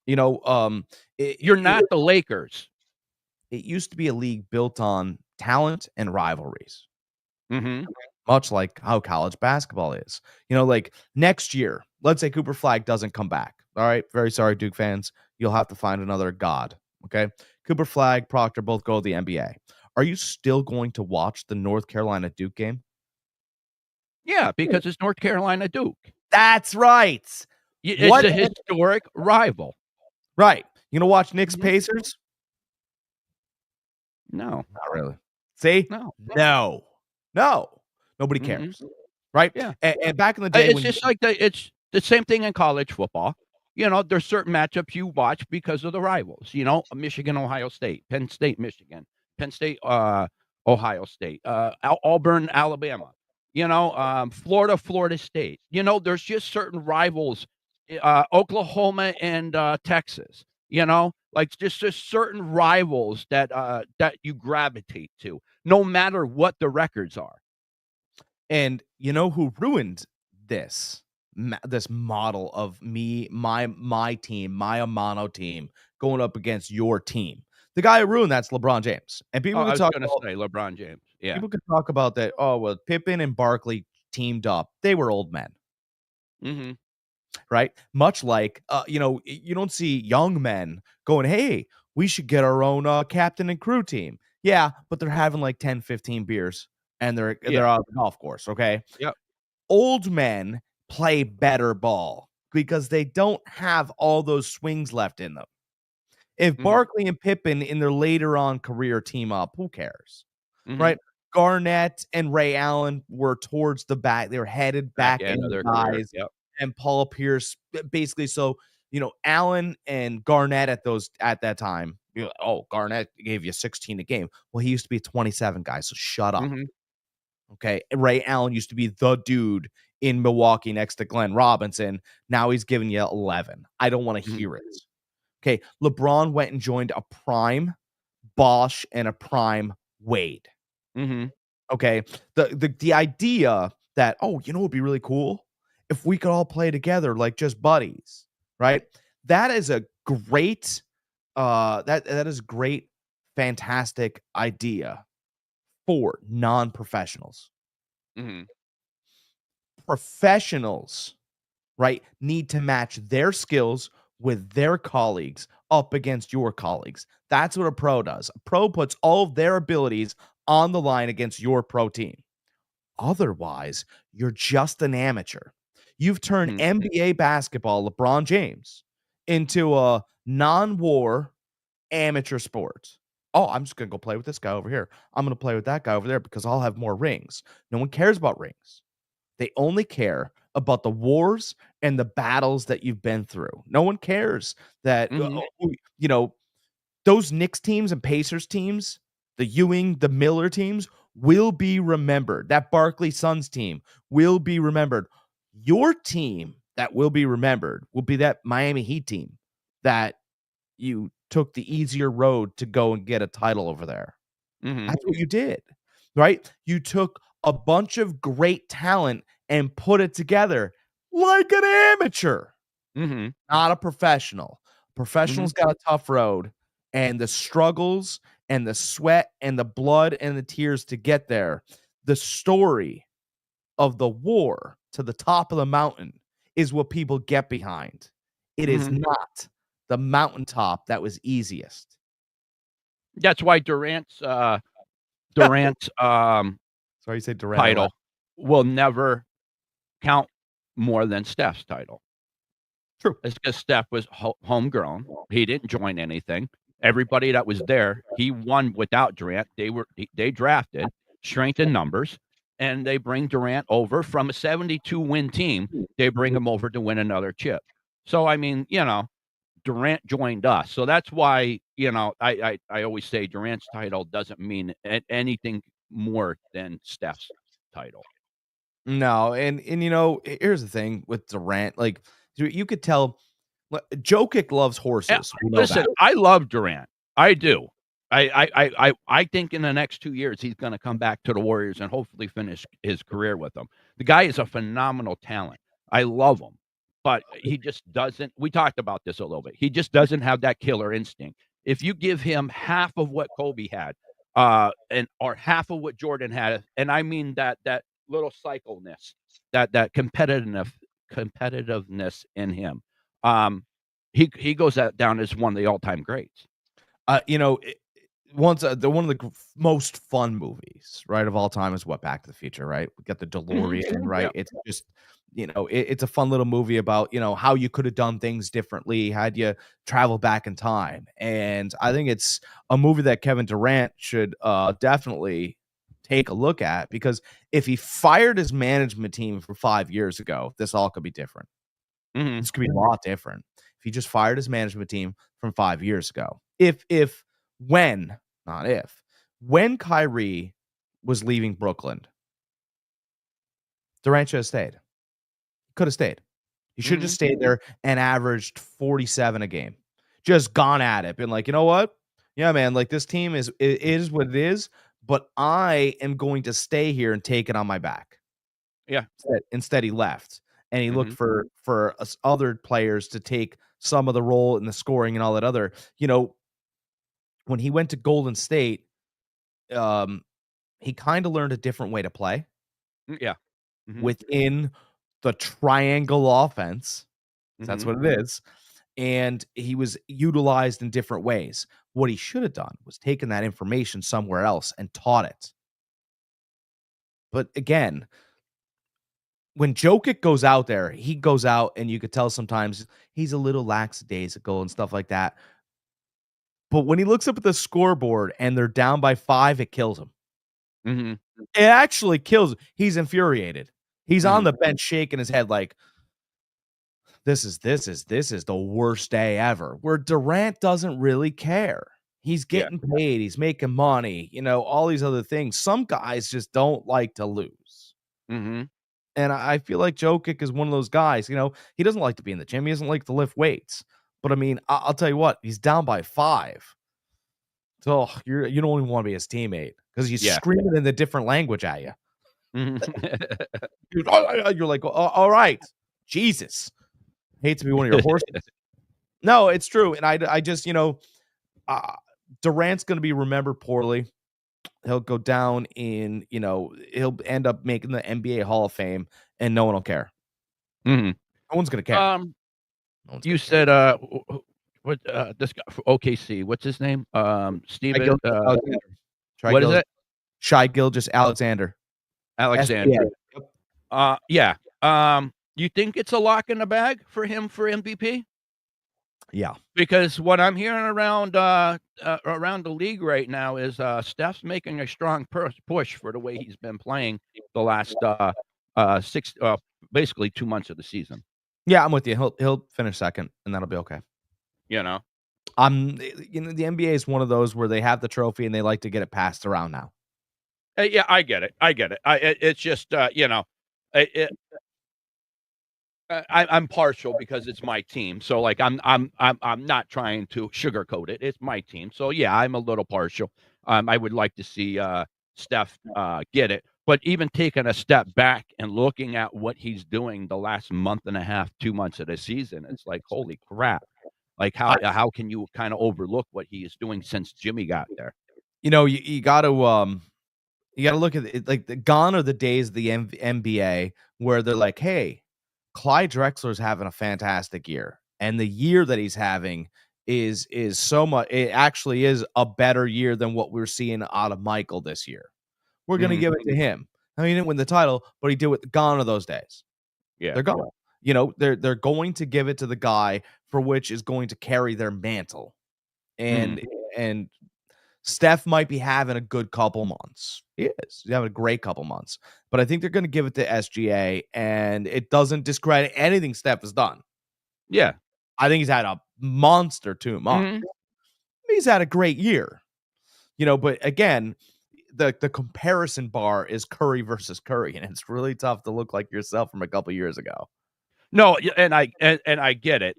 Speaker 2: You know, um, it,
Speaker 3: You're
Speaker 2: it,
Speaker 3: not the Lakers.
Speaker 2: it used to be a league built on talent and rivalries,
Speaker 3: Mhm.
Speaker 2: much like how college basketball is. Like next year, let's say Cooper Flag doesn't come back. All right. Very sorry, Duke fans. You'll have to find another god. Okay. Cooper Flag, Proctor both go to the NBA. Are you still going to watch the North Carolina Duke game?
Speaker 3: Yeah, because it's North Carolina Duke.
Speaker 2: That's right.
Speaker 3: It's a historic rival.
Speaker 2: Right. You gonna watch Knicks
Speaker 3: Mhm.
Speaker 2: Pacers?
Speaker 3: No.
Speaker 2: Not really. See?
Speaker 3: No.
Speaker 2: No. Nobody
Speaker 3: Mhm.
Speaker 2: cares. Right?
Speaker 3: Yeah.
Speaker 2: And back in the day
Speaker 3: It's
Speaker 2: when
Speaker 3: just like it's the same thing in college football. There's certain matchups you watch because of the rivals. Michigan, Ohio State, Penn State, Michigan, Penn State, Ohio State, Auburn, Alabama. Florida, Florida State. There's just certain rivals. Oklahoma and Texas. Like just certain rivals that you gravitate to, no matter what the records are.
Speaker 2: and you know who ruined this this model of my team, my Amano team going up against your team. The guy who ruined that's LeBron James. And
Speaker 3: Oh, I was gonna say LeBron James. Yeah.
Speaker 2: people could talk about that. Oh, well, Pippen and Barkley teamed up. They were old men.
Speaker 3: Mhm.
Speaker 2: Right? Much like, you don't see young men going, "Hey, we should get our own captain and crew team." Yeah, but they're having like 10, 15 beers and they're
Speaker 3: Yeah.
Speaker 2: out of the golf course, okay?
Speaker 3: Yep.
Speaker 2: Old men play better ball because they don't have all those swings left in them. If
Speaker 3: Mhm.
Speaker 2: Barkley and Pippen in their later on career team up, who cares?
Speaker 3: Mhm.
Speaker 2: Right? Garnett and Ray Allen were towards the back. They were headed
Speaker 3: Back
Speaker 2: back
Speaker 3: end of
Speaker 2: end
Speaker 3: their career.
Speaker 2: guys,
Speaker 3: Yep.
Speaker 2: and Paul Pierce basically. So, Allen and Garnett at that time, oh, Garnett gave you 16 a game. Well, he used to be a 27 guy, so shut up.
Speaker 3: Mhm.
Speaker 2: Okay. Ray Allen used to be the dude in Milwaukee next to Glenn Robinson. Now he's giving you 11. I don't want to
Speaker 3: Mhm.
Speaker 2: hear it. Okay. LeBron went and joined a prime Bosch and a prime Wade.
Speaker 3: Mhm.
Speaker 2: Okay. The idea that, oh, it'd be really cool if we could all play together like just buddies, right? That is a great that is great, fantastic idea for non-professionals.
Speaker 3: Mhm.
Speaker 2: Professionals, right, need to match their skills with their colleagues up against your colleagues. That's what a pro does. A pro puts all of their abilities on the line against your pro team. Otherwise, you're just an amateur. You've turned
Speaker 3: Mhm.
Speaker 2: NBA basketball, LeBron James, into a non-war amateur sport. Oh, I'm just going to go play with this guy over here. I'm going to play with that guy over there because I'll have more rings. No one cares about rings. They only care about the wars and the battles that you've been through. No one cares that,
Speaker 3: Mhm.
Speaker 2: you know, those Knicks teams and Pacers teams, the Ewing, the Miller teams will be remembered. That Barkley Suns team will be remembered. Your team that will be remembered will be that Miami Heat team that you took the easier road to go and get a title over there.
Speaker 3: Mhm.
Speaker 2: That's what you did, right? You took a bunch of great talent and put it together like an amateur,
Speaker 3: Mhm.
Speaker 2: not a professional.
Speaker 3: Mhm.
Speaker 2: Professionals got a tough road, and the struggles and the sweat and the blood and the tears to get there. The story of the war to the top of the mountain is what people get behind. It is
Speaker 3: Mhm.
Speaker 2: not the mountaintop that was easiest.
Speaker 3: That's why Durant's
Speaker 2: Sorry, you say Durant, I laugh.
Speaker 3: title will never count more than Steph's title.
Speaker 2: True.
Speaker 3: It's because Steph was homegrown. He didn't join anything. Everybody that was there, he won without Durant. They drafted strength in numbers, and they bring Durant over from a 72 win team. They bring him over to win another chip. So I mean, Durant joined us. So that's why, I always say Durant's title doesn't mean anything more than Steph's title.
Speaker 2: No, and here's the thing with Durant, like you could tell Jokic loves
Speaker 3: Yeah,
Speaker 2: horses. We know
Speaker 3: listen,
Speaker 2: that.
Speaker 3: I love Durant. I do. I think in the next 2 years he's gonna come back to the Warriors and hopefully finish his career with them. The guy is a phenomenal talent. I love him, but he just doesn't. We talked about this a little bit. He just doesn't have that killer instinct. If you give him half of what Kobe had, and or half of what Jordan had, and I mean that little cycleness, that competitiveness in him, um, he goes that down as one of the all-time greats.
Speaker 2: Once one of the most fun movies, right, of all time is what Back to the Future, right? We got the
Speaker 3: Mhm.
Speaker 2: DeLorean,
Speaker 3: Yeah.
Speaker 2: right? It's just, it's a fun little movie about, how you could have done things differently had you travel back in time. And I think it's a movie that Kevin Durant should definitely take a look at because if he fired his management team from 5 years ago, this all could be different.
Speaker 3: Mhm.
Speaker 2: This could be a lot different if he just fired his management team from 5 years ago. When, not if, when Kyrie was leaving Brooklyn, Durant should have stayed. Could have stayed. He should have just
Speaker 3: Mhm.
Speaker 2: stayed there and averaged 47 a game. Just gone at it, been like, you know what? Yeah, man, like this team it is what it is, but I am going to stay here and take it on my back.
Speaker 3: Yeah.
Speaker 2: Instead, he left and he looked
Speaker 3: Mhm.
Speaker 2: for us other players to take some of the role in the scoring and all that other. When he went to Golden State, um, he kind of learned a different way to play
Speaker 3: Yeah. Mhm.
Speaker 2: within the triangle offense. That's
Speaker 3: Mhm.
Speaker 2: what it is. And he was utilized in different ways. What he should have done was taken that information somewhere else and taught it. But again, when Jokic goes out there, he goes out and you could tell sometimes he's a little lackadaisical and stuff like that. But when he looks up at the scoreboard and they're down by 5, it kills him.
Speaker 3: Mm-hmm.
Speaker 2: It actually kills him. He's infuriated. He's on the bench shaking his head like, this is the worst day ever. Where Durant doesn't really care. He's getting paid. He's making money. All these other things. Some guys just don't like to lose.
Speaker 3: Mm-hmm.
Speaker 2: And I feel like Jokic is one of those guys. He doesn't like to be in the gym. He doesn't like to lift weights. But I mean, I'll tell you what. He's down by 5. So you don't even want to be his teammate because he's screaming in the different language at you. You're like, all right, Jesus. Hate to be one of your horses. No, it's true. And I just, Durant's going to be remembered poorly. He'll go down in, he'll end up making the NBA Hall of Fame and no one will care.
Speaker 3: Mm-hmm.
Speaker 2: No one's going to care.
Speaker 3: You said, what, this guy for OKC, what's his name? Steven, what is it?
Speaker 2: Shai Gilgeous-Alexander.
Speaker 3: Alexander. Yeah. You think it's a lock in the bag for him for MVP?
Speaker 2: Yeah.
Speaker 3: Because what I'm hearing around the league right now is Steph's making a strong push for the way he's been playing the last basically 2 months of the season.
Speaker 2: Yeah, I'm with you. He'll finish second, and that'll be okay.
Speaker 3: The
Speaker 2: NBA is one of those where they have the trophy and they like to get it passed around now.
Speaker 3: Yeah, I get it. It's just I'm partial because it's my team. So like I'm not trying to sugarcoat it. It's my team. So yeah, I'm a little partial. I would like to see Steph get it. But even taking a step back and looking at what he's doing the last month and a half, 2 months of the season, it's like, holy crap. Like how can you kind of overlook what he is doing since Jimmy got there?
Speaker 2: You got to look at it. Like gone are the days of the NBA where they're like, hey, Clyde Drexler's having a fantastic year. And the year that he's having is so much. It actually is a better year than what we're seeing out of Michael this year. We're going to give it to him. I mean, he didn't win the title, but he did it. Gone are those days.
Speaker 3: Yeah.
Speaker 2: They're gone. They're going to give it to the guy for which is going to carry their mantle. And Steph might be having a good couple months. He is. He's having a great couple months. But I think they're going to give it to SGA, and it doesn't discredit anything Steph has done.
Speaker 3: Yeah.
Speaker 2: I think he's had a monster 2 months. He's had a great year. But again, the comparison bar is Curry versus Curry, and it's really tough to look like yourself from a couple years ago.
Speaker 3: No, and I get it.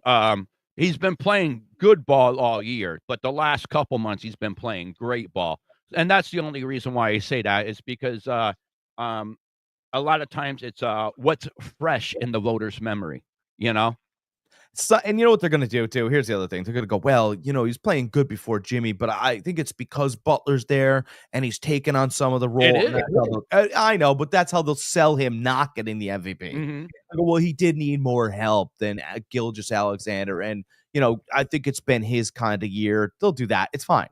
Speaker 3: He's been playing good ball all year, but the last couple months he's been playing great ball. And that's the only reason why I say that is because a lot of times it's what's fresh in the voters' memory,
Speaker 2: So, and you know what they're going to do too? Here's the other thing. They're going to go, well, he's playing good before Jimmy, but I think it's because Butler's there and he's taken on some of the role. I know, but that's how they'll sell him not getting the MVP.
Speaker 3: Mm-hmm.
Speaker 2: Go, well, he did need more help than Gilgeous-Alexander. And, I think it's been his kind of year. They'll do that. It's fine.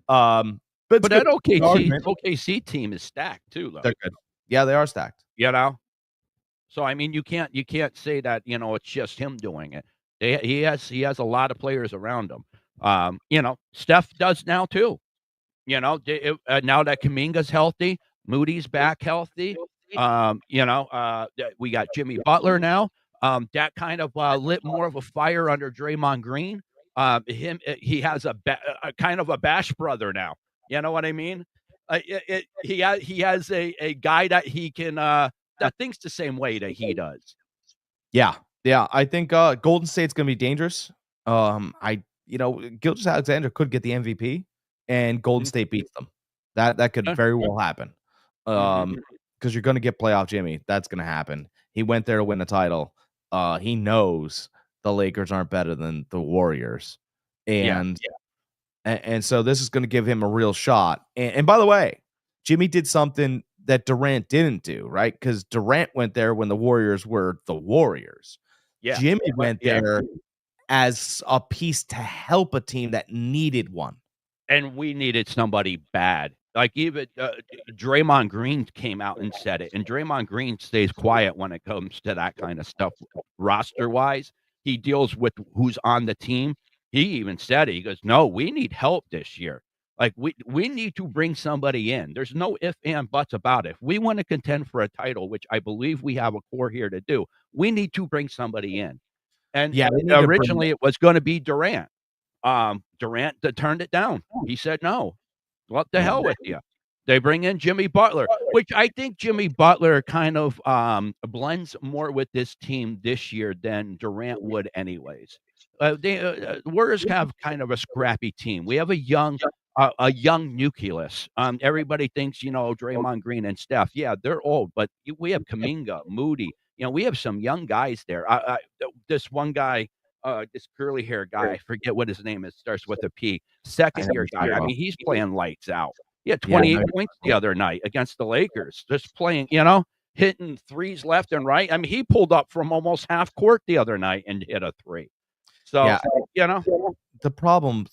Speaker 2: But
Speaker 3: that OKC team is stacked too, though.
Speaker 2: They're good. Yeah, they are stacked.
Speaker 3: So, I mean, you can't say that, it's just him doing it. He has a lot of players around him. Steph does now too. Now that Kuminga's healthy, Moody's back healthy. We got Jimmy Butler now. That kind of lit more of a fire under Draymond Green. He has a kind of a Bash brother now. You know what I mean? He has a guy that he can that thinks the same way that he does.
Speaker 2: Yeah. Yeah, I think Golden State's going to be dangerous. Gilgeous-Alexander could get the MVP, and Golden State beats them. That could very well happen. Because you're going to get playoff Jimmy. That's going to happen. He went there to win a title. He knows the Lakers aren't better than the Warriors, and so this is going to give him a real shot. And by the way, Jimmy did something that Durant didn't do, right? Because Durant went there when the Warriors were the Warriors. Yeah. Jimmy went there as a piece to help a team that needed one.
Speaker 3: And we needed somebody bad. Like even Draymond Green came out and said it. And Draymond Green stays quiet when it comes to that kind of stuff roster-wise. He deals with who's on the team. he even said it. He goes, "No, we need help this year. Like we need to bring somebody in. There's no if and buts about it. If we want to contend for a title, which I believe we have a core here to do, we need to bring somebody in." And
Speaker 2: Yeah, they need to bring
Speaker 3: originally it was going to be Durant. Durant turned it down. He said, "No, what the hell with you?" They bring in Jimmy Butler, which I think Jimmy Butler kind of blends more with this team this year than Durant would, anyways. Warriors have kind of a scrappy team. We have a young nucleus. Everybody thinks, Draymond Green and Steph. Yeah, they're old, but we have Kuminga, Moody. We have some young guys there. This one guy, this curly hair guy, I forget what his name is, starts with a P. Second year guy. I mean, he's playing lights out. He had 28 points the other night against the Lakers, just playing, hitting threes left and right. I mean, he pulled up from almost half court the other night and hit a three. So,
Speaker 2: the problem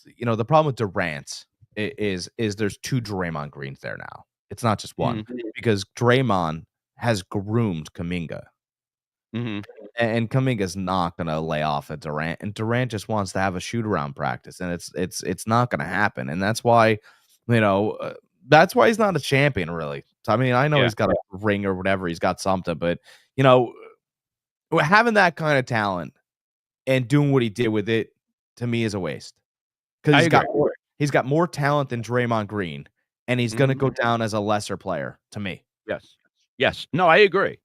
Speaker 2: with Durant is there's two Draymond Greens there now. It's not just one, because Draymond has groomed Kuminga. And Kuminga's not going to lay off at Durant, and Durant just wants to have a shoot around practice, and it's not going to happen, and that's why he's not a champion, really. So, I mean, I know he's got a ring or whatever, he's got something, but having that kind of talent and doing what he did with it, to me, is a waste, because he's got more talent than Draymond Green, and he's going to go down as a lesser player to me.
Speaker 3: Yes. No, I agree.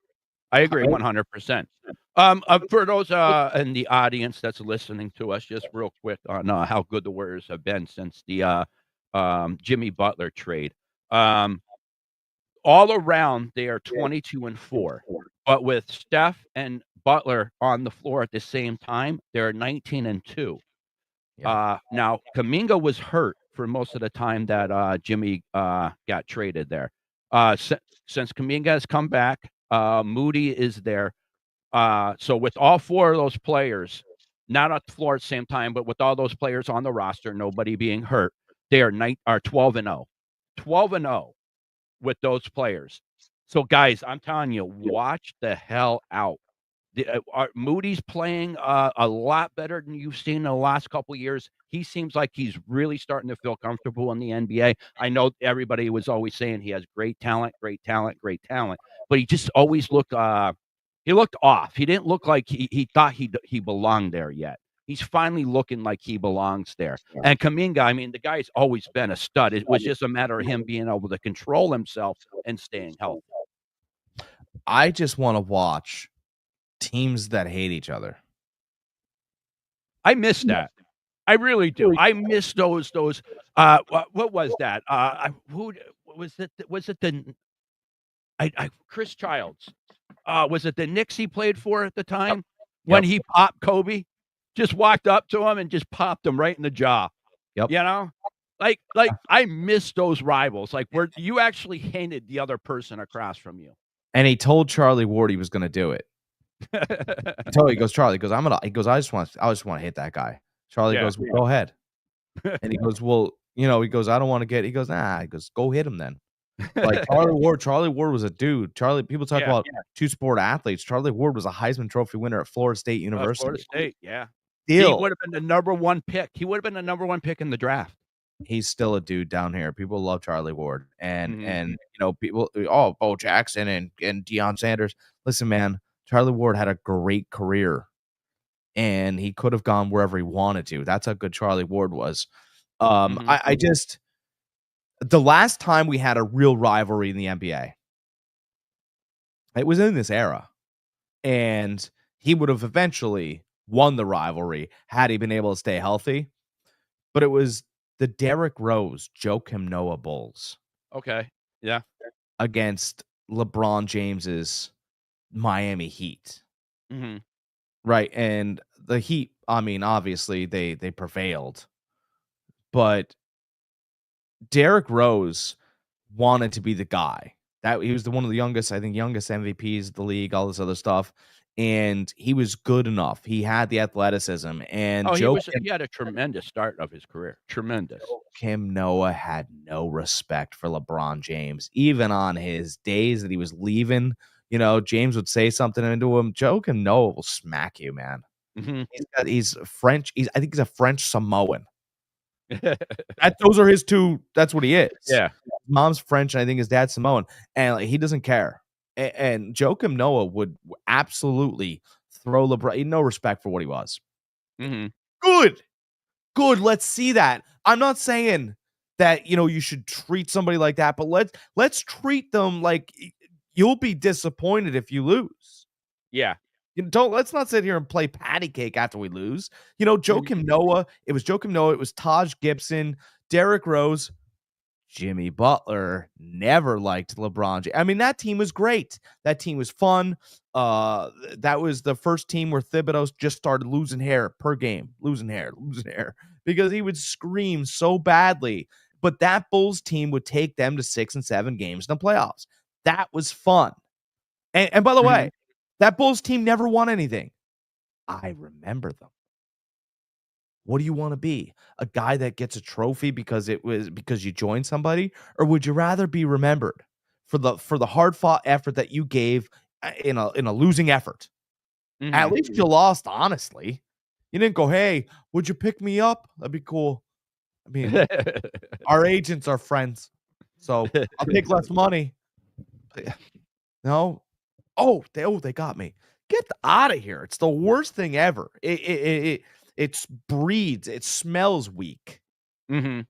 Speaker 3: 100%. For those in the audience that's listening to us, just real quick on how good the Warriors have been since the Jimmy Butler trade. All around, they are 22-4, but with Steph and Butler on the floor at the same time, they're 19-2. Now Kuminga was hurt for most of the time that Jimmy got traded there. Since Kuminga has come back, Moody is there. So with all four of those players, not on the floor at the same time, but with all those players on the roster, nobody being hurt, they are 12-0. 12-0 with those players. So guys, I'm telling you, watch the hell out. Moody's playing a lot better than you've seen in the last couple of years. He seems like he's really starting to feel comfortable in the NBA. I know everybody was always saying he has great talent, but he just always looked he looked off. He didn't look like he thought he belonged there yet. He's finally looking like he belongs there. And Kuminga, I mean, the guy's always been a stud. It was just a matter of him being able to control himself and staying healthy.
Speaker 2: I just want to watch teams that hate each other.
Speaker 3: I miss that. I really do. I miss those. What was that? Who was it? Was it the Chris Childs? Was it the Knicks he played for at the time when he popped Kobe? Just walked up to him and just popped him right in the jaw.
Speaker 2: Yep.
Speaker 3: Like I miss those rivals. Like where you actually hated the other person across from you.
Speaker 2: And he told Charlie Ward he was going to do it. He goes, Charlie goes, I just want to hit that guy. Charlie goes, well, go ahead. And he goes, well, he goes, I don't want to get, he goes, nah, he goes, go hit him then. Like Charlie Ward was a dude. People talk about two-sport athletes. Charlie Ward was a Heisman Trophy winner at Florida State University.
Speaker 3: Florida State, yeah. He would have been the number one pick. He would have been the number one pick in the draft.
Speaker 2: He's still a dude down here. People love Charlie Ward. And people, Bo Jackson and Deion Sanders. Listen, man, Charlie Ward had a great career, and he could have gone wherever he wanted to. That's how good Charlie Ward was. I just, the last time we had a real rivalry in the NBA, it was in this era, and he would have eventually won the rivalry had he been able to stay healthy. But it was the Derrick Rose, Joakim Noah Bulls.
Speaker 3: Okay. Yeah.
Speaker 2: Against LeBron James's Miami Heat.
Speaker 3: Mm-hmm.
Speaker 2: Right. And the Heat, I mean, obviously they prevailed. But Derrick Rose wanted to be the guy. That he was one of the youngest MVPs of the league, all this other stuff. And he was good enough. He had the athleticism. And
Speaker 3: he had a tremendous start of his career. Tremendous.
Speaker 2: Joakim Noah had no respect for LeBron James. Even on his days that he was leaving, James would say something into him. Joakim Noah will smack you, man.
Speaker 3: Mhm.
Speaker 2: He's French. I think he's a French Samoan. Those are his two. That's what he is.
Speaker 3: Yeah.
Speaker 2: Mom's French, and I think his dad's Samoan, and like, he doesn't care. And Joakim Noah would absolutely throw LeBron. He had no respect for what he was.
Speaker 3: Mhm.
Speaker 2: Good. Let's see that. I'm not saying that you should treat somebody like that, but let's treat them like you'll be disappointed if you lose.
Speaker 3: Yeah.
Speaker 2: Let's not sit here and play patty cake after we lose. Joakim Noah. It was Joakim Noah. It was Taj Gibson, Derrick Rose, Jimmy Butler. Never liked LeBron. I mean, that team was great. That team was fun. That was the first team where Thibodeau just started losing hair per game, losing hair, because he would scream so badly. But that Bulls team would take them to 6 and 7 games in the playoffs. That was fun. And by the way, that Bulls team never won anything. I remember them. What do you want to be? A guy that gets a trophy because you joined somebody, or would you rather be remembered for the hard fought effort that you gave in a losing effort? At least you lost honestly. You didn't go, "Hey, would you pick me up? That'd be cool." I mean, our agents are friends, so I'll take less money. No. They got me. Get out of here. It's the worst thing ever. It breeds. It smells weak.
Speaker 3: Mhm.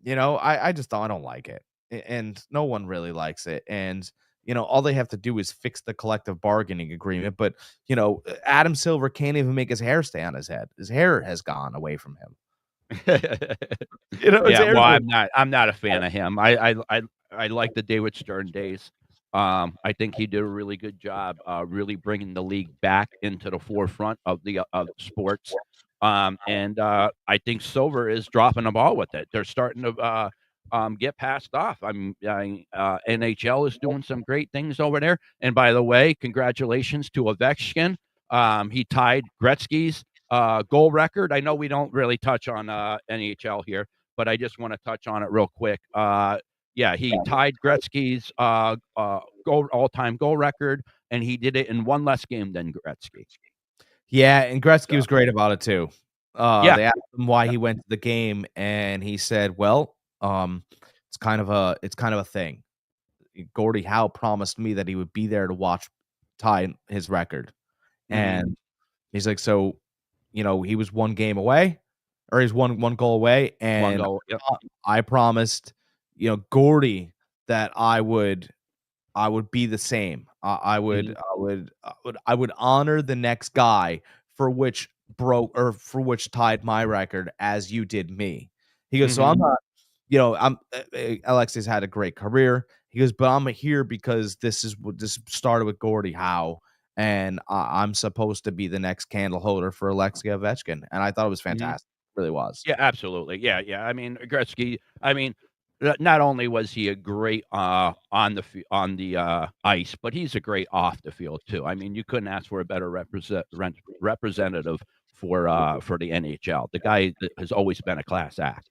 Speaker 2: I just I don't like it. And no one really likes it. And all they have to do is fix the collective bargaining agreement. But Adam Silver can't even make his hair stay on his head. His hair has gone away from him. His
Speaker 3: Yeah, well,
Speaker 2: hair's
Speaker 3: I'm not a fan of him. I like the David Stern days. I think he did a really good job, really bringing the league back into the forefront of the of sports. I think Silver is dropping the ball with it. They're starting to get passed off. NHL is doing some great things over there. And by the way, congratulations to Ovechkin. He tied Gretzky's goal record. I know we don't really touch on NHL here, but I just want to touch on it real quick. Yeah, he tied Gretzky's all-time goal record, and he did it in one less game than Gretzky.
Speaker 2: Yeah, and Gretzky was great about it too.
Speaker 3: Yeah.
Speaker 2: They asked him why he went to the game, and he said, "Well, it's kind of a thing. Gordie Howe promised me that he would be there to watch tie his record, and he's like, so, he was one game away, or he's one goal away,
Speaker 3: One
Speaker 2: and
Speaker 3: goal. Yep.
Speaker 2: I promised, Gordie that I would be the same. I would honor the next guy for which tied my record as you did me." He goes, "So I'm not, Alexei's had a great career." He goes, "But I'm here because this started with Gordie Howe, and I'm supposed to be the next candle holder for Alexei Ovechkin." And I thought it was fantastic. It really was.
Speaker 3: Yeah, absolutely. Yeah, yeah. I mean, Gretzky. I mean, not only was he a great on the ice, but he's a great off the field too. I mean, you couldn't ask for a better representative for the NHL. The guy has always been a class act.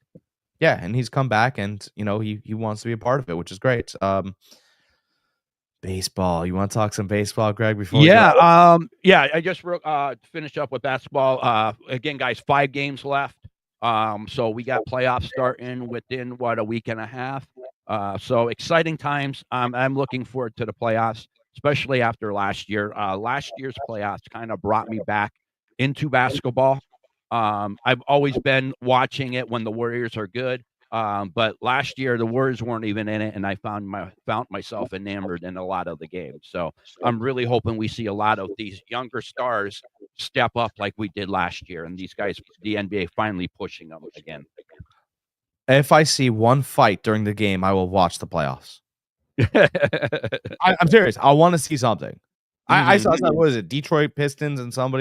Speaker 2: Yeah, and he's come back, and he wants to be a part of it, which is great. Baseball. You want to talk some baseball, Greg? Before we
Speaker 3: Yeah,
Speaker 2: go?
Speaker 3: yeah. I just finished up with basketball. Again, guys, 5 games left. So we got playoffs starting within a week and a half. So exciting times. I'm looking forward to the playoffs, especially after last year. Last year's playoffs kind of brought me back into basketball. I've always been watching it when the Warriors are good. But last year the Warriors weren't even in it, and I found myself enamored in a lot of the games. So I'm really hoping we see a lot of these younger stars step up like we did last year, and these guys, the NBA, finally pushing them again.
Speaker 2: If I see one fight during the game, I will watch the playoffs. I'm serious. I want to see something. I saw what is it? Detroit Pistons and some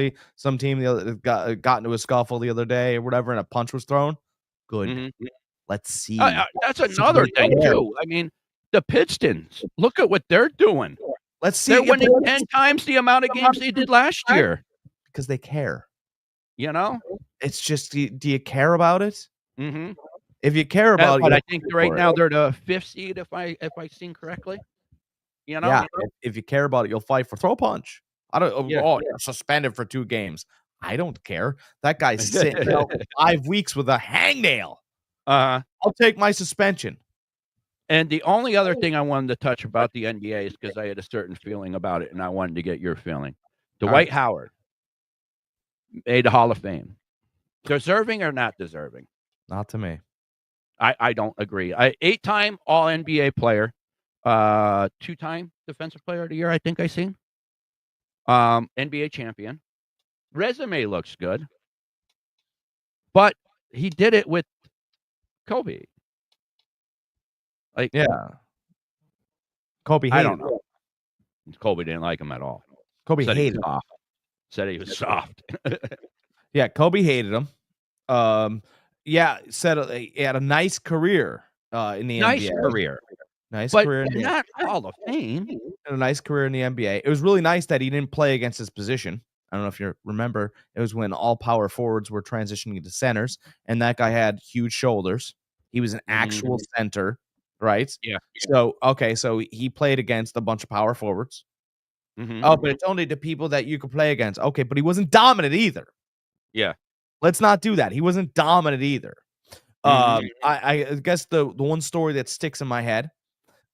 Speaker 2: team got into a scuffle the other day or whatever, and a punch was thrown. Good. Let's see.
Speaker 3: That's another thing too. I mean, the Pistons. Look at what they're doing.
Speaker 2: Let's see.
Speaker 3: They're winning 10 times the amount of games they did last year
Speaker 2: because they care.
Speaker 3: It's
Speaker 2: just, do you care about it?
Speaker 3: Mm-hmm.
Speaker 2: If you care about
Speaker 3: it, I think right now they're the 5th seed, if I seen correctly.
Speaker 2: Yeah, if you care about it, you'll fight for throw a punch. I don't. Yeah. Oh, you're suspended for 2 games. I don't care. That guy's sitting out 5 weeks with a hangnail.
Speaker 3: Uh-huh.
Speaker 2: I'll take my suspension.
Speaker 3: And the only other thing I wanted to touch about the NBA is because I had a certain feeling about it, and I wanted to get your feeling. Dwight Howard made the Hall of Fame. Deserving or not deserving?
Speaker 2: Not to me.
Speaker 3: I don't agree. 8-time All-NBA player, 2-time Defensive Player of the Year, I think I seen. NBA champion. Resume looks good. But he did it with Kobe. Like,
Speaker 2: Yeah. Kobe
Speaker 3: I
Speaker 2: hated
Speaker 3: don't know. Kobe didn't like him at all.
Speaker 2: Kobe
Speaker 3: Said
Speaker 2: hated
Speaker 3: he
Speaker 2: him.
Speaker 3: was soft. Said he was soft.
Speaker 2: Yeah, Kobe hated him. Yeah, said he had a nice career in the
Speaker 3: Nice
Speaker 2: NBA.
Speaker 3: career.
Speaker 2: Nice
Speaker 3: But
Speaker 2: career in the
Speaker 3: not Hall of Fame.
Speaker 2: and a nice career in the NBA. It was really nice that he didn't play against his position. I don't know if you remember. It was when all power forwards were transitioning to centers, and that guy had huge shoulders. He was an actual center, right?
Speaker 3: Yeah.
Speaker 2: So, okay, so he played against a bunch of power forwards. Oh, but it's only the people that you could play against. Okay, but he wasn't dominant either.
Speaker 3: Yeah.
Speaker 2: Let's not do that. He wasn't dominant either. I guess the one story that sticks in my head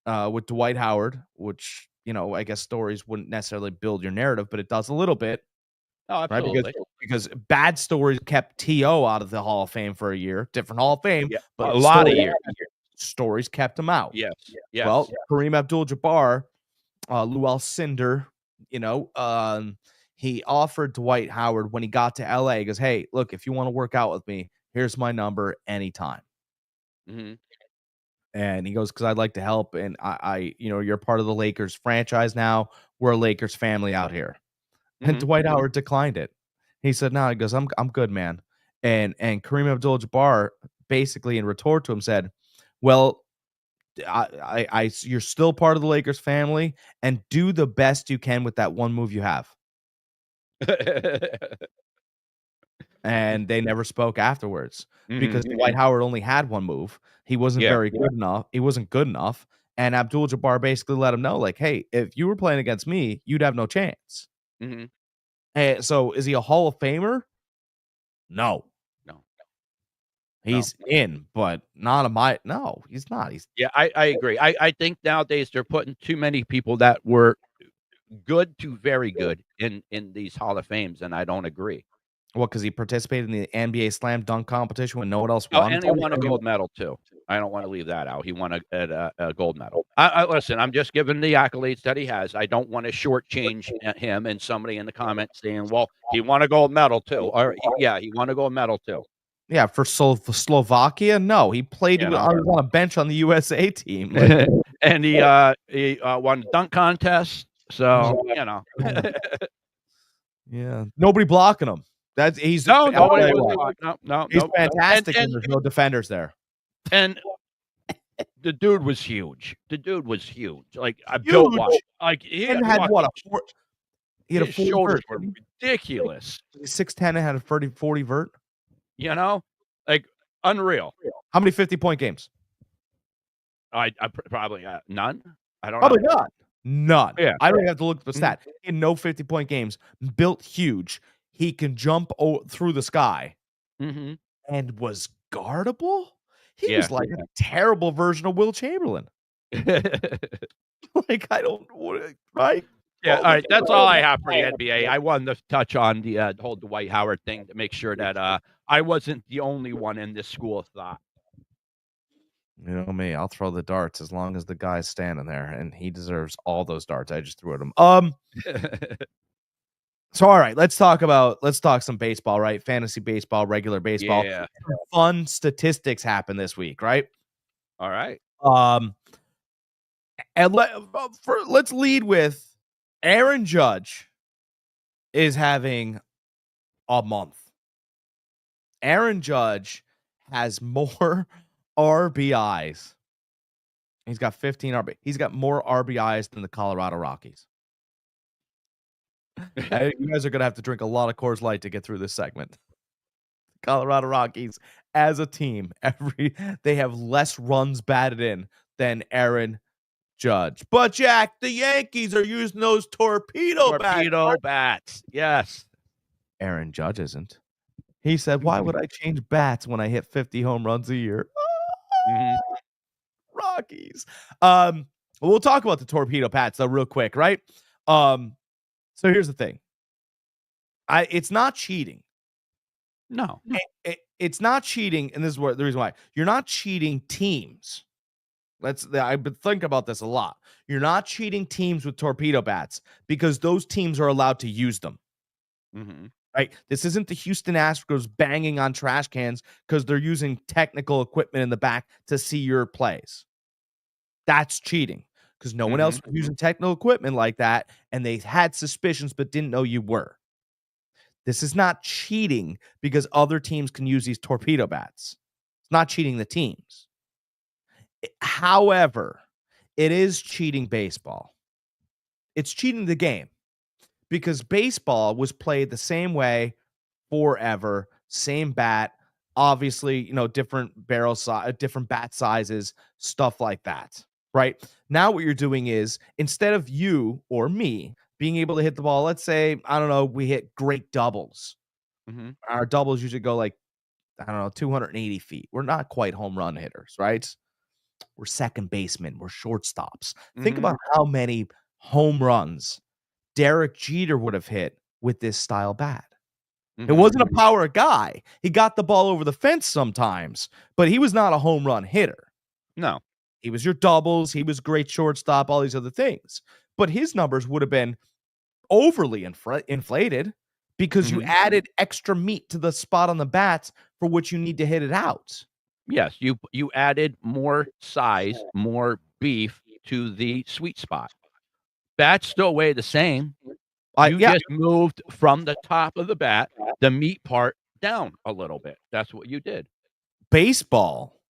Speaker 2: with Dwight Howard, which, I guess stories wouldn't necessarily build your narrative, but it does a little bit.
Speaker 3: Oh,
Speaker 2: Right?
Speaker 3: absolutely.
Speaker 2: Because bad stories kept T.O. out of the Hall of Fame for a year. Different Hall of Fame.
Speaker 3: Yeah,
Speaker 2: But
Speaker 3: a lot of years.
Speaker 2: Stories kept him out.
Speaker 3: Yes.
Speaker 2: Well, Kareem Abdul-Jabbar, Lou Alcindor, he offered Dwight Howard when he got to LA. He goes, hey, look, if you want to work out with me, here's my number anytime. And he goes, because I'd like to help. And I you're part of the Lakers franchise now. We're a Lakers family out here. And Dwight Howard declined it. He said, no, he goes, I'm good, man. And Kareem Abdul-Jabbar basically in retort to him said, well, you're still part of the Lakers family, and do the best you can with that one move you have. And they never spoke afterwards because Dwight Howard only had one move. He wasn't very good enough. He wasn't good enough. And Abdul-Jabbar basically let him know, like, hey, if you were playing against me, you'd have no chance. And so is he a Hall of Famer? No. He's in, but not no, he's not.
Speaker 3: Yeah, I agree. I think nowadays they're putting too many people that were good to very good in these Hall of Fames, and I don't agree.
Speaker 2: Well, because he participated in the NBA slam dunk competition when no one else won.
Speaker 3: And he won a gold medal too. I don't want to leave that out. He won a gold medal. Listen, I'm just giving the accolades that he has. I don't want to shortchange him and somebody in the comments saying, well, he won a gold medal too. Or, yeah, he won a gold medal too.
Speaker 2: Yeah, for Slovakia? No, he played on a bench on the USA team. Like,
Speaker 3: and he won dunk contest. So,
Speaker 2: yeah. Nobody blocking him. He's
Speaker 3: no.
Speaker 2: He's fantastic and there's no defenders there.
Speaker 3: And the dude was huge. Like I built one. Like he had what?
Speaker 2: He had a 40
Speaker 3: shoulders
Speaker 2: vert.
Speaker 3: were ridiculous.
Speaker 2: 6'10" and had a 40 vert.
Speaker 3: Like unreal.
Speaker 2: How many 50-point games?
Speaker 3: I probably none. I don't
Speaker 2: probably
Speaker 3: know.
Speaker 2: None. Yeah. I don't even have to look at the stat.
Speaker 3: Mm-hmm.
Speaker 2: In no 50-point games, built huge. He can jump through the sky and was guardable. He was like a terrible version of Will Chamberlain. Like, I don't right?
Speaker 3: Yeah, all right. That's all I have for the NBA. I wanted to touch on the whole Dwight Howard thing to make sure that I wasn't the only one in this school of thought.
Speaker 2: You know me, I'll throw the darts as long as the guy's standing there, and he deserves all those darts. I just threw at him. So all right, let's talk some baseball, right? Fantasy baseball, regular baseball.
Speaker 3: Yeah.
Speaker 2: Fun statistics happen this week, right?
Speaker 3: All right.
Speaker 2: And let's lead with Aaron Judge is having a month. Aaron Judge has more RBIs. He's got 15 RBIs. He's got more RBIs than the Colorado Rockies. You guys are going to have to drink a lot of Coors Light to get through this segment. Colorado Rockies, as a team, they have less runs batted in than Aaron Judge. But, Jack, the Yankees are using those torpedo bats.
Speaker 3: Yes.
Speaker 2: Aaron Judge isn't. He said, "Why would I change bats when I hit 50 home runs a year?"
Speaker 3: Mhm.
Speaker 2: Rockies. We'll talk about the torpedo Pats though, real quick, right? So here's the thing. It's not cheating.
Speaker 3: No.
Speaker 2: It's not cheating, and this is the reason why. You're not cheating teams. I've been thinking about this a lot. You're not cheating teams with torpedo bats because those teams are allowed to use them.
Speaker 3: Mm-hmm.
Speaker 2: Right? This isn't the Houston Astros banging on trash cans because they're using technical equipment in the back to see your plays. That's cheating because no one else was using technical equipment like that, and they had suspicions but didn't know you were. This is not cheating because other teams can use these torpedo bats. It's not cheating the teams. However, it is cheating baseball. It's cheating the game because baseball was played the same way forever, same bat, obviously, different barrel size, different bat sizes, stuff like that, right? Now what you're doing is instead of you or me being able to hit the ball, let's say, I don't know, we hit great doubles. Our doubles usually go like, I don't know, 280 feet. We're not quite home run hitters, right? We're second basemen. We're shortstops. Think about how many home runs Derek Jeter would have hit with this style bat. It wasn't a power guy. He got the ball over the fence sometimes, but he was not a home run hitter.
Speaker 3: No.
Speaker 2: He was your doubles. He was great shortstop, all these other things. But his numbers would have been overly inflated because you added extra meat to the spot on the bat for which you need to hit it out.
Speaker 3: Yes, you added more size, more beef to the sweet spot. Bats still weigh the same. You just moved from the top of the bat, the meat part, down a little bit. That's what you did.
Speaker 2: Baseball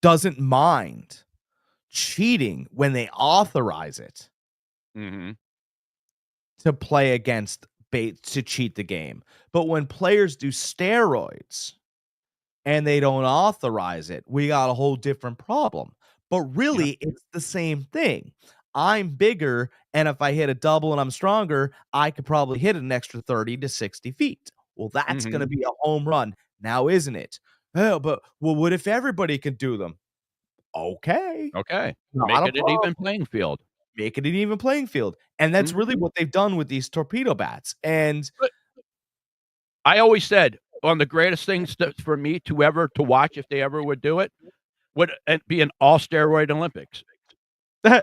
Speaker 2: doesn't mind cheating when they authorize it to play against to cheat the game. But when players do steroids and they don't authorize it, we got a whole different problem. But really, it's the same thing. I'm bigger, and if I hit a double and I'm stronger, I could probably hit an extra 30 to 60 feet. Well, that's going to be a home run now, isn't it? Oh, but what if everybody can do them? Okay.
Speaker 3: Make it an even playing field.
Speaker 2: Make it an even playing field. And that's really what they've done with these torpedo bats. And
Speaker 3: I always said one of the greatest things for me to watch, if they ever would do it, would be an all steroid Olympics.
Speaker 2: I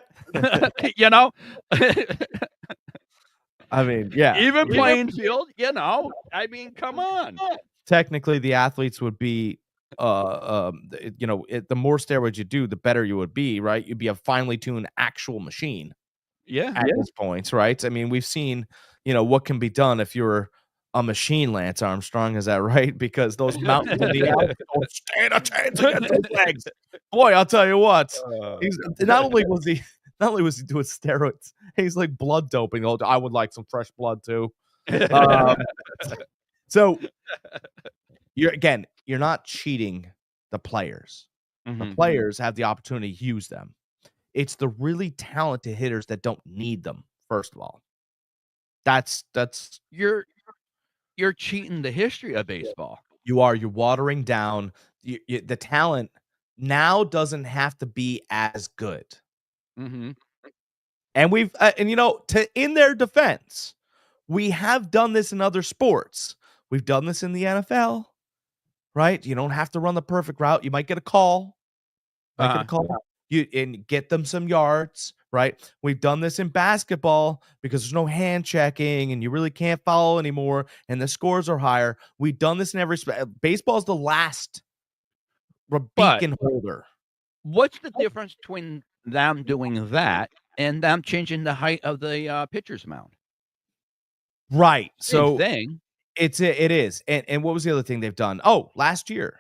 Speaker 2: mean, yeah.
Speaker 3: Even playing field, I mean, come on.
Speaker 2: Technically, the athletes would be, the more steroids you do, the better you would be, right? You'd be a finely tuned actual machine. At this point, right? I mean, we've seen, what can be done if you're a machine, Lance Armstrong. Is that right? Because those mountains in the Alps don't stand a chance against those legs. Boy, I'll tell you what. Not only was he doing steroids, he's like blood doping. I would like some fresh blood too. So you're not cheating the players. The players have the opportunity to use them. It's the really talented hitters that don't need them. First of all, that's
Speaker 3: you're cheating the history of baseball.
Speaker 2: You're watering down the talent. Now doesn't have to be as good. And we've in their defense, we have done this in other sports. We've done this in the NFL, right? You don't have to run the perfect route. You might get a call. And get them some yards, right? We've done this in basketball because there's no hand checking and you really can't foul anymore and the scores are higher. We've done this in every baseball is the last beacon holder.
Speaker 3: What's the difference between them doing that and them changing the height of the pitcher's mound?
Speaker 2: Right.
Speaker 3: Same thing.
Speaker 2: It is. And what was the other thing they've done? Oh, last year.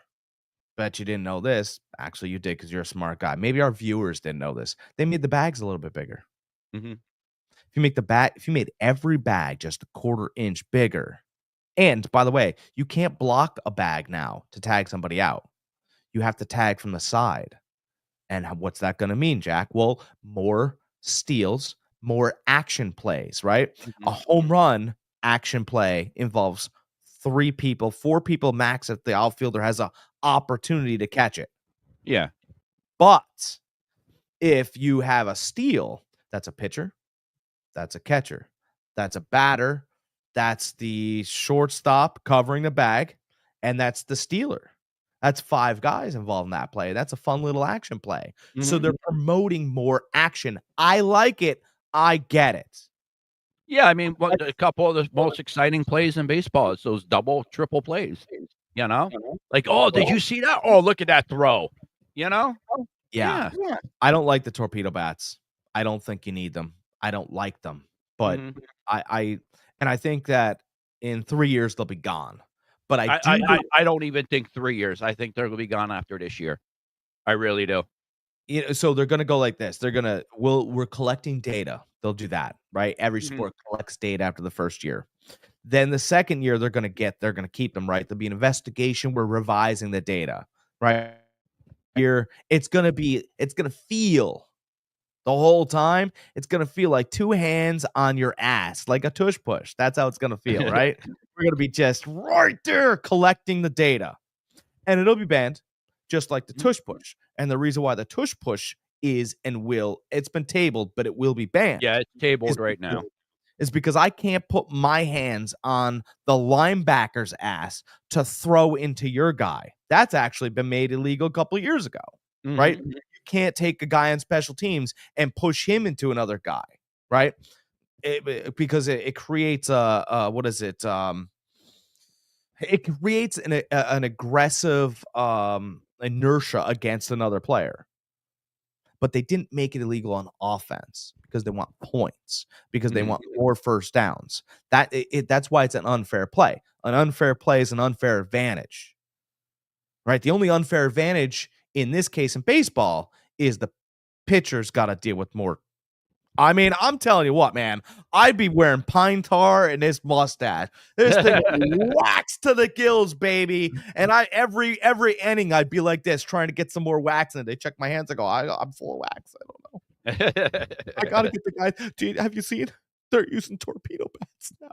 Speaker 2: Bet you didn't know this. Actually, you did because you're a smart guy. Maybe our viewers didn't know this. They made the bags a little bit bigger. If you made every bag just a quarter inch bigger, and by the way, you can't block a bag now to tag somebody out. You have to tag from the side. And what's that going to mean, Jack? Well, more steals, more action plays, right? A home run action play involves 3 people, 4 people max if the outfielder has a opportunity to catch it.
Speaker 3: Yeah.
Speaker 2: But if you have a steal, that's a pitcher, that's a catcher, that's a batter, that's the shortstop covering the bag, and that's the stealer. That's 5 guys involved in that play. That's a fun little action play. So they're promoting more action. I like it. I get it.
Speaker 3: Yeah, I mean, what a couple of the most exciting plays in baseball is those double, triple plays. You know, like, oh, did you see that? Oh, look at that throw. You know,
Speaker 2: Yeah. I don't like the torpedo bats. I don't think you need them. I don't like them. But I think that in 3 years they'll be gone. But
Speaker 3: I don't even think 3 years. I think they're gonna be gone after this year. I really do.
Speaker 2: You know, so they're gonna go like this. We're collecting data. They'll do that, right? Every sport collects data after the first year. Then the second year they're gonna keep them, right? There'll be an investigation. We're revising the data, right? Here, it's gonna feel the whole time. It's gonna feel like 2 hands on your ass, like a tush push. That's how it's gonna feel, right? We're gonna be just right there collecting the data, and it'll be banned, just like the tush push. And the reason why the tush push it's been tabled, but it will be banned.
Speaker 3: Yeah, it's tabled right now.
Speaker 2: Is because I can't put my hands on the linebacker's ass to throw into your guy. That's actually been made illegal a couple of years ago, right? You can't take a guy on special teams and push him into another guy, right? Because it creates what is it? It creates an aggressive inertia against another player. But they didn't make it illegal on offense because they want points, because they want more first downs. That's why it's an unfair play. An unfair play is an unfair advantage, right? The only unfair advantage in this case in baseball is the pitcher's got to deal with more. I mean, I'm telling you what, man, I'd be wearing pine tar and this mustache. This thing wax to the gills, baby. And every inning, I'd be like this, trying to get some more wax in it. They check my hands. I go, I'm full of wax. I don't know. I gotta get the guys. Dude, have you seen? They're using torpedo bats now.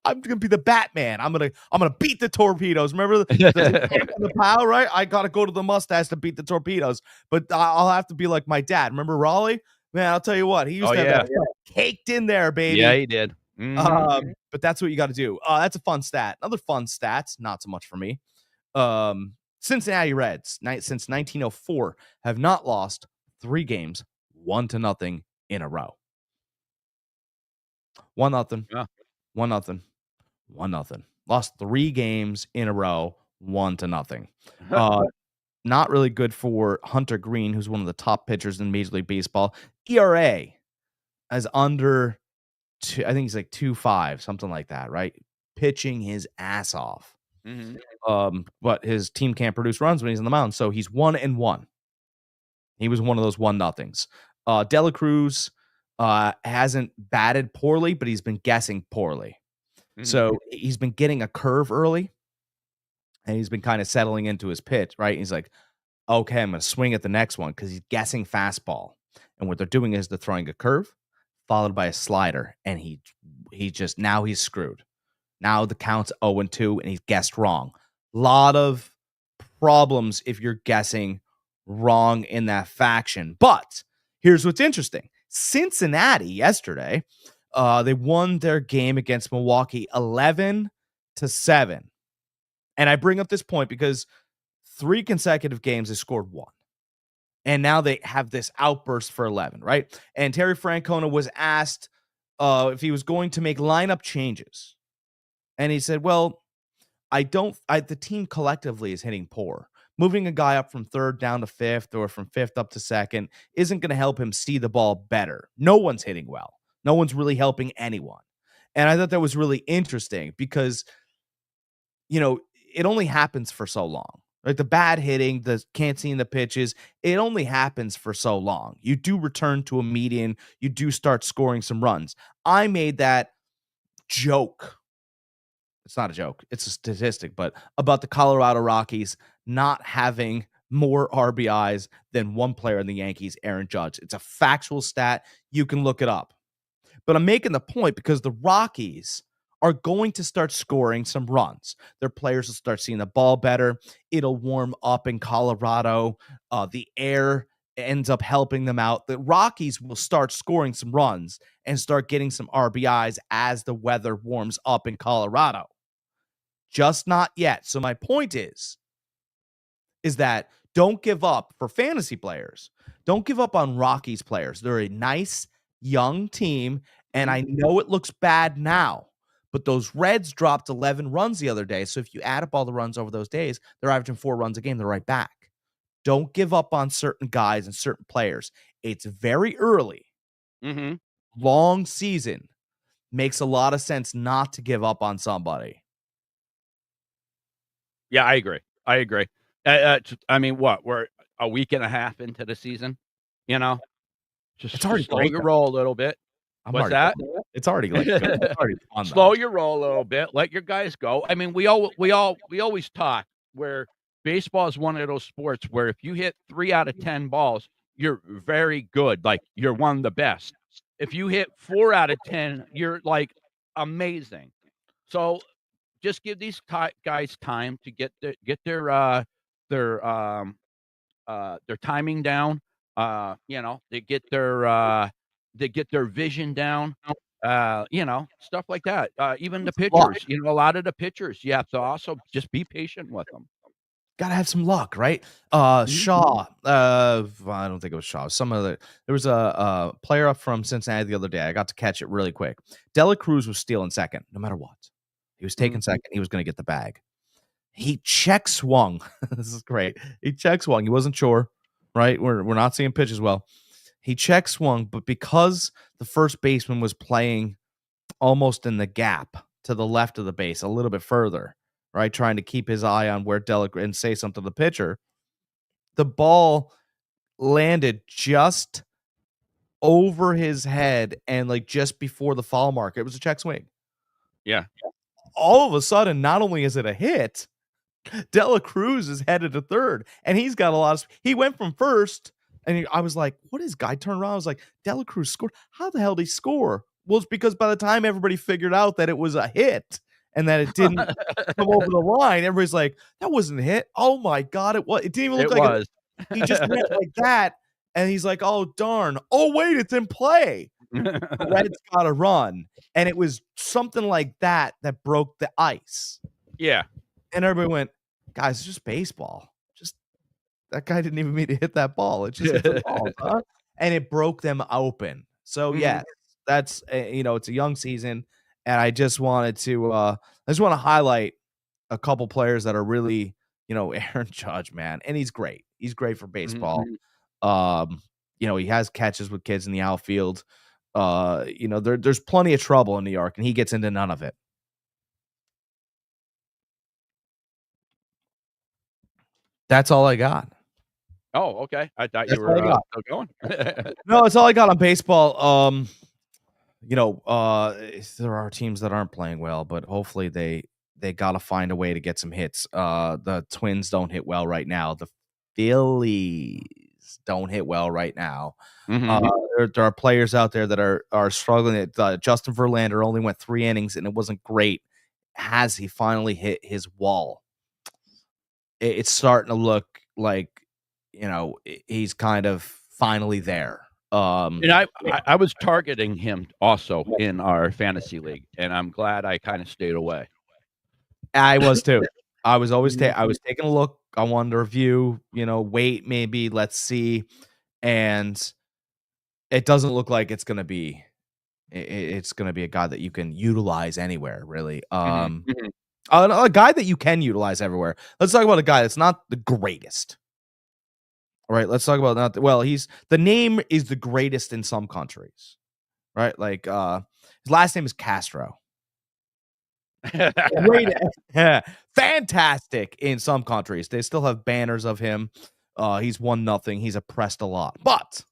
Speaker 2: I'm gonna be the Batman. I'm gonna beat the torpedoes. Remember the pile, right? I gotta go to the mustache to beat the torpedoes. But I'll have to be like my dad. Remember Raleigh? Man, I'll tell you what, he used to have that caked in there, baby.
Speaker 3: Yeah, he did.
Speaker 2: But that's what you got to do. That's a fun stat. Another fun stats, not so much for me. Cincinnati Reds, since 1904, have not lost 3 games, 1-0 in a row. 1-0.
Speaker 3: Yeah.
Speaker 2: 1-0. 1-0. Lost 3 games in a row, 1-0. Not really good for Hunter Green, who's one of the top pitchers in Major League Baseball. ERA is under 2, I think he's like 2.5, something like that, right? Pitching his ass off. But his team can't produce runs when he's on the mound, so he's 1-1. He was one of those 1-0s. De La Cruz hasn't batted poorly, but he's been guessing poorly. So he's been getting a curve early. And he's been kind of settling into his pitch, right? He's like, okay, I'm going to swing at the next one because he's guessing fastball. And what they're doing is they're throwing a curve followed by a slider. And he just, now he's screwed. Now the count's 0-2 and he's guessed wrong. Lot of problems if you're guessing wrong in that faction. But here's what's interesting. Cincinnati yesterday, they won their game against Milwaukee 11-7. And I bring up this point because 3 consecutive games they scored 1. And now they have this outburst for 11, right? And Terry Francona was asked if he was going to make lineup changes. And he said, well, the team collectively is hitting poor. Moving a guy up from 3rd down to 5th or from 5th up to 2nd isn't going to help him see the ball better. No one's hitting well. No one's really helping anyone. And I thought that was really interesting because, it only happens for so long. Like the bad hitting, the can't see the pitches, it only happens for so long. You do return to a median. You do start scoring some runs. I made that joke. It's not a joke. It's a statistic, but about the Colorado Rockies not having more RBIs than one player in the Yankees, Aaron Judge. It's a factual stat. You can look it up. But I'm making the point because the Rockies are going to start scoring some runs. Their players will start seeing the ball better. It'll warm up in Colorado. The air ends up helping them out. The Rockies will start scoring some runs and start getting some RBIs as the weather warms up in Colorado. Just not yet. So my point is that don't give up for fantasy players. Don't give up on Rockies players. They're a nice young team, and I know it looks bad now, but those Reds dropped 11 runs the other day. So if you add up all the runs over those days, they're averaging 4 runs a game. They're right back. Don't give up on certain guys and certain players. It's very early. Long season. Makes a lot of sense not to give up on somebody.
Speaker 3: Yeah, I agree. I mean, what? We're a week and a half into the season, Just
Speaker 2: It's already
Speaker 3: slow your roll a little bit. What's that?
Speaker 2: It's already good. It's already fun,
Speaker 3: slow your roll a little bit. Let your guys go. I mean, we always talk where baseball is one of those sports where if you hit 3 out of 10 balls, you're very good. Like you're one of the best. If you hit 4 out of 10, you're like amazing. So just give these guys time to get their timing down. They get their vision down. Stuff like that. Even the pitchers, a lot of the pitchers, you have to also just be patient with them.
Speaker 2: Gotta have some luck, right? Shaw. I don't think it was Shaw. There was a player up from Cincinnati the other day. I got to catch it really quick. Dela Cruz was stealing second, no matter what. He was taking second. He was going to get the bag. He check swung. This is great. He check swung. He wasn't sure, right? We're not seeing pitches well. He check swung, but because the first baseman was playing almost in the gap to the left of the base, a little bit further, right? Trying to keep his eye on where and say something to the pitcher. The ball landed just over his head and like just before the foul mark. It was a check swing.
Speaker 3: Yeah.
Speaker 2: All of a sudden, not only is it a hit, Dela Cruz is headed to third, and he's got a lot of. He went from first, and I was like, "What is guy?" Turned around, I was like, "Dela Cruz scored. How the hell did he score?" Well, it's because by the time everybody figured out that it was a hit and that it didn't come over the line, everybody's like, "That wasn't a hit." Oh my god, it was. It didn't even look like
Speaker 3: was.
Speaker 2: He just went like that, and he's like, "Oh darn! Oh wait, it's in play." The Reds got a run, and it was something like that broke the ice.
Speaker 3: Yeah.
Speaker 2: And everybody went, "Guys, it's just baseball. Just that guy didn't even mean to hit that ball. It just hit the ball, huh?" And it broke them open. So yeah, that's it's a young season, and I just wanted to highlight a couple players that are really Aaron Judge, man, and he's great. He's great for baseball. He has catches with kids in the outfield. There's plenty of trouble in New York, and he gets into none of it. That's all I got.
Speaker 3: Oh, okay. I thought you were still going.
Speaker 2: No, that's all I got on baseball. There are teams that aren't playing well, but hopefully they got to find a way to get some hits. The Twins don't hit well right now. The Phillies don't hit well right now. There are players out there that are struggling. Justin Verlander only went 3 innings, and it wasn't great. Has he finally hit his wall? It's starting to look like he's kind of finally there.
Speaker 3: And I was targeting him also in our fantasy league, and I'm glad I kind of stayed away.
Speaker 2: I was too. I was always I was taking a look. I wanted to review, wait, maybe let's see, and it doesn't look like it's gonna be. It's gonna be a guy that you can utilize anywhere, really. A guy that you can utilize everywhere. Let's talk about a guy that's not the greatest. All right, let's talk about the name is the greatest in some countries, right? Like his last name is Castro. Great, fantastic in some countries. They still have banners of him. He's 1-0. He's oppressed a lot, but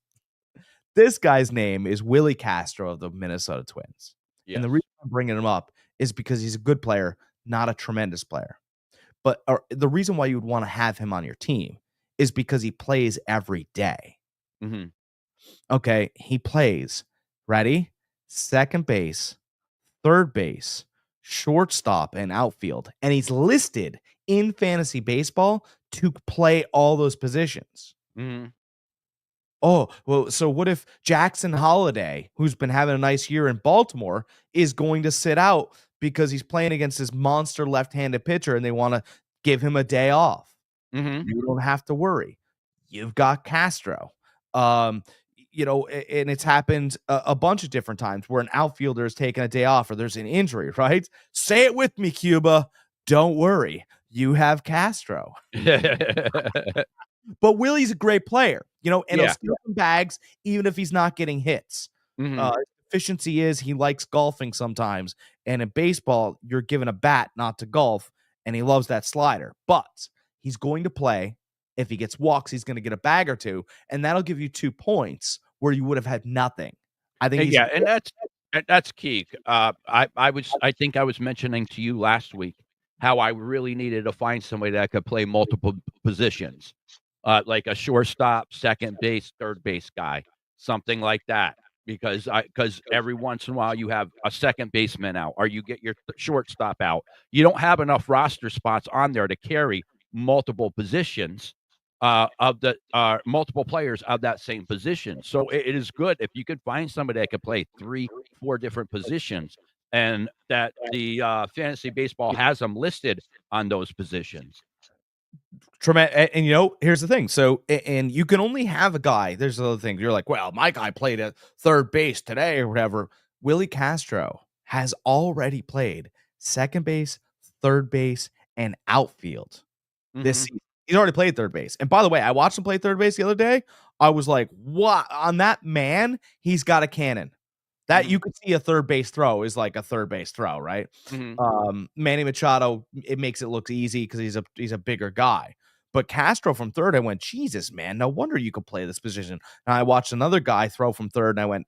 Speaker 2: this guy's name is Willie Castro of the Minnesota Twins. Yes. And the reason I'm bringing him up is because he's a good player, not a tremendous player. But the reason why you would want to have him on your team is because he plays every day. Okay, he plays, ready? Second base, third base, shortstop, and outfield, and he's listed in fantasy baseball to play all those positions.
Speaker 3: Mhm.
Speaker 2: Oh, well, so what if Jackson Holiday, who's been having a nice year in Baltimore, is going to sit out because he's playing against this monster left-handed pitcher and they want to give him a day off?
Speaker 3: Mhm.
Speaker 2: You don't have to worry. You've got Castro. Um, and it's happened a bunch of different times where an outfielder is taking a day off or there's an injury, right? Say it with me, Cuba. Don't worry. You have Castro. But Willie's a great player, and he'll
Speaker 3: Yeah.
Speaker 2: steal some bags even if he's not getting hits.
Speaker 3: Mhm.
Speaker 2: Efficiency is he likes golfing sometimes, and in baseball, you're given a bat not to golf, and he loves that slider. But he's going to play. If he gets walks, he's going to get a bag or two, and that'll give you 2 points where you would have had nothing. I think he's
Speaker 3: Yeah, and that's key. I think I was mentioning to you last week how I really needed to find somebody that could play multiple positions, like a shortstop, second base, third base guy, something like that. Because every once in a while you have a second baseman out, or you get your shortstop out. You don't have enough roster spots on there to carry multiple positions of the multiple players of that same position. So it is good if you could find somebody that could play 3, 4 different positions, and that the fantasy baseball has them listed on those positions.
Speaker 2: tremendous. And here's the thing. So, and you can only have a guy. There's another thing. You're like, well, my guy played at third base today or whatever. Willie Castro has already played second base, third base, and outfield this
Speaker 3: Mhm.
Speaker 2: season. He's already played third base. And by the way, I watched him play third base the other day. I was like, what? On that man, he's got a cannon. That
Speaker 3: Mhm.
Speaker 2: you could see a third base throw is like a third base throw, right?
Speaker 3: Mhm.
Speaker 2: Manny Machado, it makes it look easy because he's a bigger guy. But Castro from third, I went, Jesus, man, no wonder you could play this position. And I watched another guy throw from third, and I went,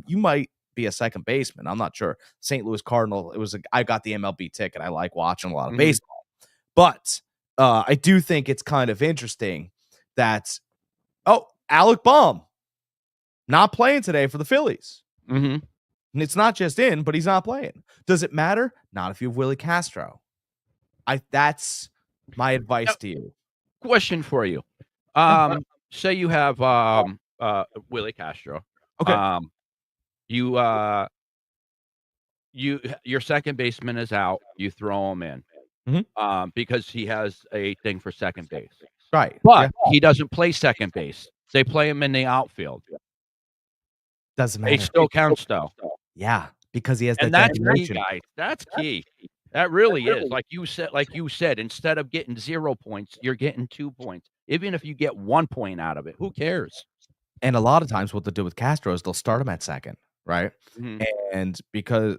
Speaker 2: you might be a second baseman. I'm not sure. St. Louis Cardinal. I got the MLB ticket. I like watching a lot of
Speaker 3: Mhm.
Speaker 2: baseball, but I do think it's kind of interesting that Alec Baum not playing today for the Phillies.
Speaker 3: Mhm.
Speaker 2: And it's not just in, but he's not playing. Does it matter? Not if you have Willie Castro. That's my advice
Speaker 3: Now,
Speaker 2: to you.
Speaker 3: question for you.
Speaker 2: Yeah.
Speaker 3: Say you have Willie Castro.
Speaker 2: Okay.
Speaker 3: Um, you your second baseman is out. You throw him in.
Speaker 2: Mhm.
Speaker 3: Because he has a thing for second base.
Speaker 2: Right.
Speaker 3: But
Speaker 2: Yeah.
Speaker 3: he doesn't play second base. They play him in the outfield.
Speaker 2: Doesn't
Speaker 3: He
Speaker 2: matter.
Speaker 3: still counts though.
Speaker 2: Yeah. Because he has
Speaker 3: And
Speaker 2: that
Speaker 3: that's key,
Speaker 2: designation.
Speaker 3: guys. That's key. That really is. Like you said, instead of getting 0 points, you're getting 2 points. Even if you get 1 point out of it, who cares?
Speaker 2: And a lot of times what they'll do with Castro is they'll start him at second, right?
Speaker 3: Mhm.
Speaker 2: And because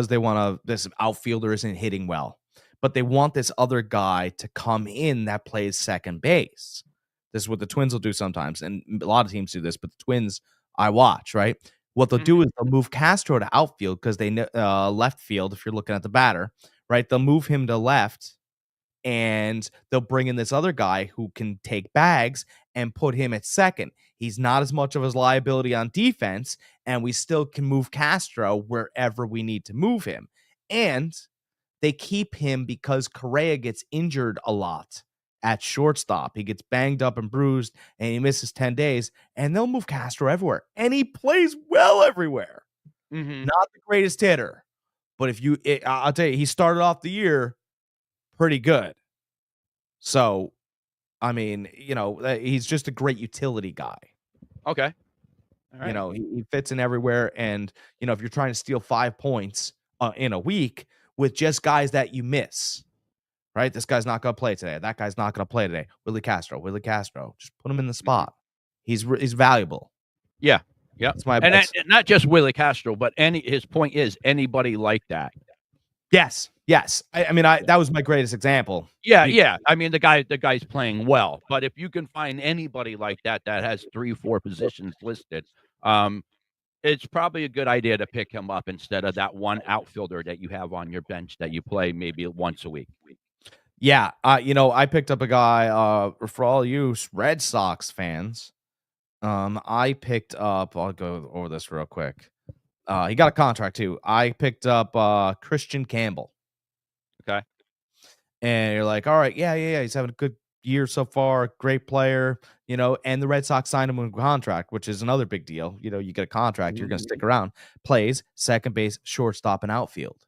Speaker 2: they want this outfielder isn't hitting well, but they want this other guy to come in that plays second base. This is what the Twins will do sometimes, and a lot of teams do this, but the Twins I watch, right? What they'll do
Speaker 3: Mhm.
Speaker 2: is they'll move Castro to outfield because they left field. If you're looking at the batter, right? They'll move him to left, and they'll bring in this other guy who can take bags and put him at second. He's not as much of a liability on defense, and we still can move Castro wherever we need to move him. And they keep him because Correa gets injured a lot at shortstop. He gets banged up and bruised, and he misses 10 days, and they'll move Castro everywhere. And he plays well everywhere.
Speaker 3: Mhm.
Speaker 2: Not the greatest hitter, but I'll tell you, he started off the year pretty good. So, I mean, he's just a great utility guy.
Speaker 3: Okay. All right.
Speaker 2: He fits in everywhere. And, if you're trying to steal 5 points in a week with just guys that you miss, right? This guy's not going to play today. That guy's not going to play today. Willie Castro, just put him in the spot. He's valuable.
Speaker 3: Yeah. Yep.
Speaker 2: That's my
Speaker 3: And
Speaker 2: advice.
Speaker 3: not just Willie Castro, but his point is anybody like that.
Speaker 2: Yes. I mean, that was my greatest example.
Speaker 3: Yeah. I mean, the guy's playing well, but if you can find anybody like that has 3, 4 positions listed, it's probably a good idea to pick him up instead of that one outfielder that you have on your bench that you play maybe once a week.
Speaker 2: Yeah. I picked up a guy, for all you Red Sox fans. I picked up, I'll go over this real quick. He got a contract too. I picked up Christian Campbell.
Speaker 3: Okay.
Speaker 2: And you're like, all right, yeah. He's having a good year so far. Great player, and the Red Sox signed him a contract, which is another big deal. You get a contract, you're going to stick around. Plays second base, shortstop, and outfield.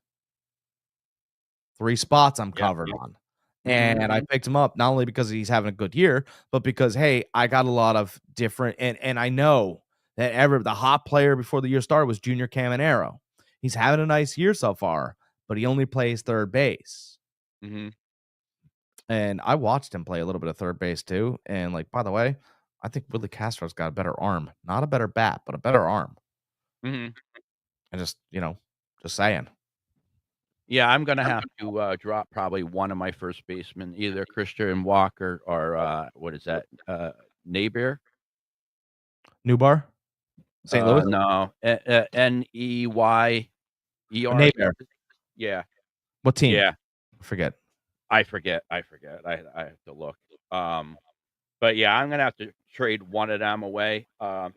Speaker 2: 3 spots I'm covered on. And I picked him up not only because he's having a good year, but because, hey, I got a lot of different, and I know that the hot player before the year started was Junior Caminero. He's having a nice year so far, but he only plays third base. And I watched him play a little bit of third base too. And by the way, I think Willie Castro's got a better arm, not a better bat, but a better arm. And just saying.
Speaker 3: Yeah, I'm gonna have to drop probably one of my first basemen, either Christian Walker or what is that? Neighbor?
Speaker 2: Newbar? St. Louis?
Speaker 3: No, Neyyer.
Speaker 2: Neighbor.
Speaker 3: Yeah.
Speaker 2: What team?
Speaker 3: Yeah,
Speaker 2: I forget.
Speaker 3: I forget. I have to look. But yeah, I'm gonna have to trade one of them away,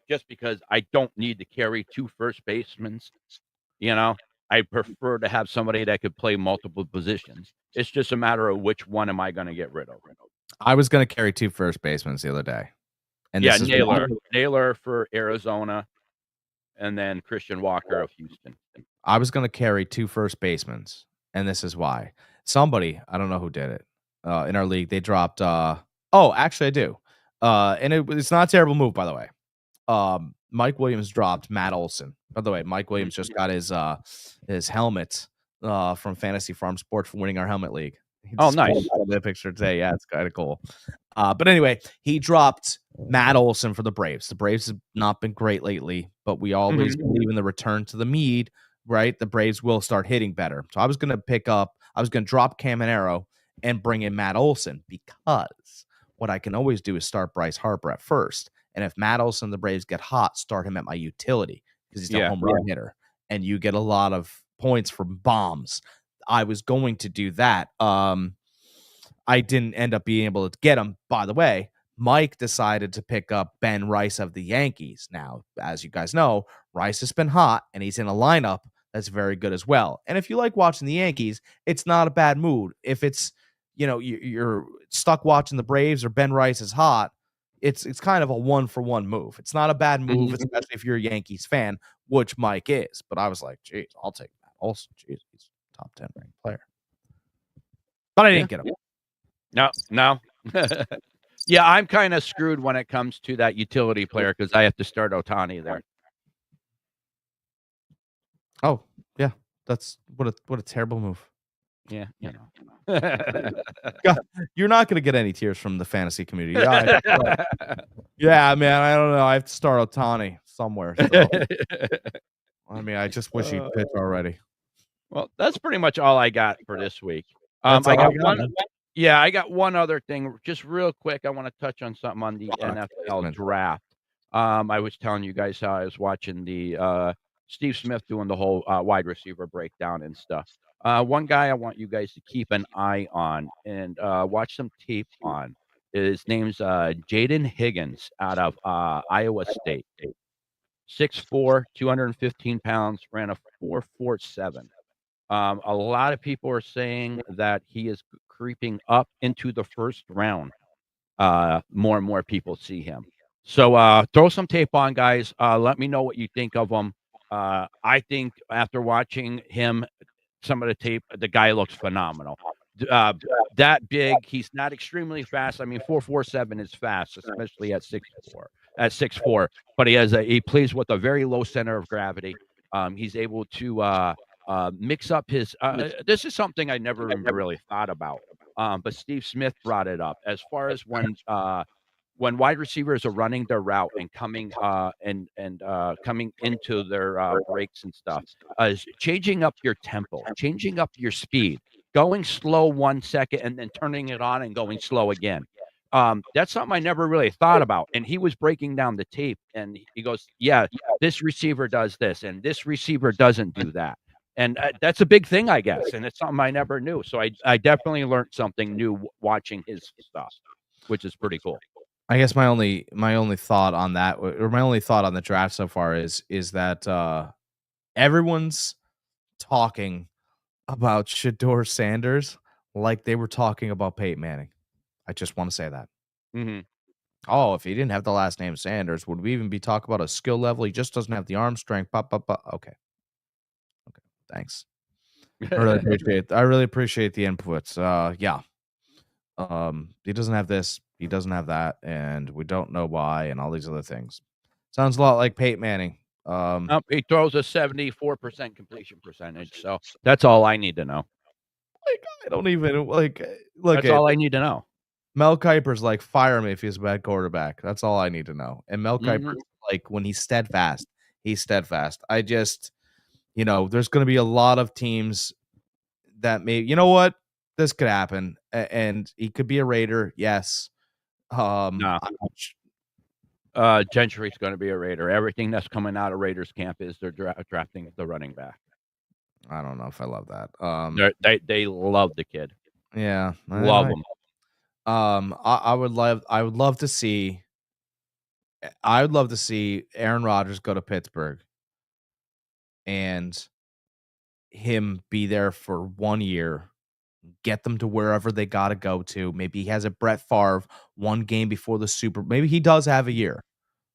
Speaker 3: just because I don't need to carry 2 first basemen. I prefer to have somebody that could play multiple positions. It's just a matter of which one am I going to get rid of.
Speaker 2: I was going to carry 2 first basemen the other day. And
Speaker 3: yeah, Naylor for Arizona, and then Christian Walker of Houston.
Speaker 2: I was going to carry 2 first basemen, and this is why. Somebody, I don't know who did it, in our league, they dropped. Actually, I do. And it's not a terrible move, by the way. Mike Williams dropped Matt Olson. By the way, Mike Williams just got his helmet from Fantasy Farm Sports for winning our helmet league.
Speaker 3: Oh, nice.
Speaker 2: The picture today. Yeah, it's kind of cool. But anyway, he dropped Matt Olson for the Braves. The Braves have not been great lately, but we always believe in the return to the mead, right? The Braves will start hitting better. So I was going to drop Caminero and bring in Matt Olson, because what I can always do is start Bryce Harper at first. And if Matt Olson and the Braves get hot, start him at my utility, because he's a home run hitter, and you get a lot of points from bombs. I was going to do that. I didn't end up being able to get him. By the way, Mike decided to pick up Ben Rice of the Yankees. Now, as you guys know, Rice has been hot, and he's in a lineup that's very good as well. And if you like watching the Yankees, it's not a bad mood. If it's, you're stuck watching the Braves or Ben Rice is hot, it's kind of a 1-for-1 move. It's not a bad move, especially if you're a Yankees fan, which Mike is. But I was like, geez, I'll take that. Also, geez, he's a top 10 ranked player. But I didn't get him.
Speaker 3: No. Yeah, I'm kind of screwed when it comes to that utility player, because I have to start Ohtani there.
Speaker 2: Oh, yeah. That's what a terrible move.
Speaker 3: Yeah,
Speaker 2: God, you're not going to get any tears from the fantasy community. Yeah, man, I don't know. I have to start Ohtani somewhere. So. I mean, I just wish he'd pitch already.
Speaker 3: Well, that's pretty much all I got for this week.
Speaker 2: I
Speaker 3: got one other thing, just real quick. I want to touch on something on the NFL draft. I was telling you guys how I was watching the Steve Smith doing the whole wide receiver breakdown and stuff. One guy I want you guys to keep an eye on and watch some tape on. His name's Jaden Higgins out of Iowa State. 6'4", 215 pounds, ran a 4.47. A lot of people are saying that he is creeping up into the first round. More and more people see him. So throw some tape on, guys. Let me know what you think of him. I think after watching him, some of the tape, the guy looks phenomenal. That big, he's not extremely fast. I mean, 4.47 is fast, especially at 6'4". But he plays with a very low center of gravity. He's able to mix up his. This is something I never really thought about. But Steve Smith brought it up as far as when wide receivers are running their route and coming coming into their breaks and stuff, is changing up your tempo, changing up your speed, going slow 1 second and then turning it on and going slow again. That's something I never really thought about. And he was breaking down the tape, and he goes, yeah, this receiver does this and this receiver doesn't do that. And that's a big thing, I guess. And it's something I never knew. So I definitely learned something new watching his stuff, which is pretty cool.
Speaker 2: I guess my only thought on that, or my only thought on the draft so far is that everyone's talking about Shedeur Sanders like they were talking about Peyton Manning. I just want to say that.
Speaker 3: Mm-hmm.
Speaker 2: Oh, if he didn't have the last name Sanders, would we even be talking about a skill level? He just doesn't have the arm strength. Okay. Thanks. I really appreciate the inputs. Yeah. He doesn't have this, he doesn't have that, and we don't know why, and all these other things. Sounds a lot like Peyton Manning.
Speaker 3: He throws a 74% completion percentage, so that's all I need to know.
Speaker 2: Like, I don't even like look
Speaker 3: That's
Speaker 2: at
Speaker 3: all I need to know.
Speaker 2: Mel Kiper's like, fire me if he's a bad quarterback. That's all I need to know. And Mel
Speaker 3: Mhm.
Speaker 2: Kiper's like, when he's steadfast, he's steadfast. I just, there's going to be a lot of teams that may, you know what, this could happen, and he could be a Raider. Yes.
Speaker 3: No. Gentry's going to be a Raider. Everything that's coming out of Raiders camp is they're drafting the running back.
Speaker 2: I don't know if I love that.
Speaker 3: They love the kid.
Speaker 2: Yeah,
Speaker 3: Love him.
Speaker 2: I would love to see. I would love to see Aaron Rodgers go to Pittsburgh and him be there for 1 year, get them to wherever they got to go to. Maybe he has a Brett Favre one game before the Super. Maybe he does have a year,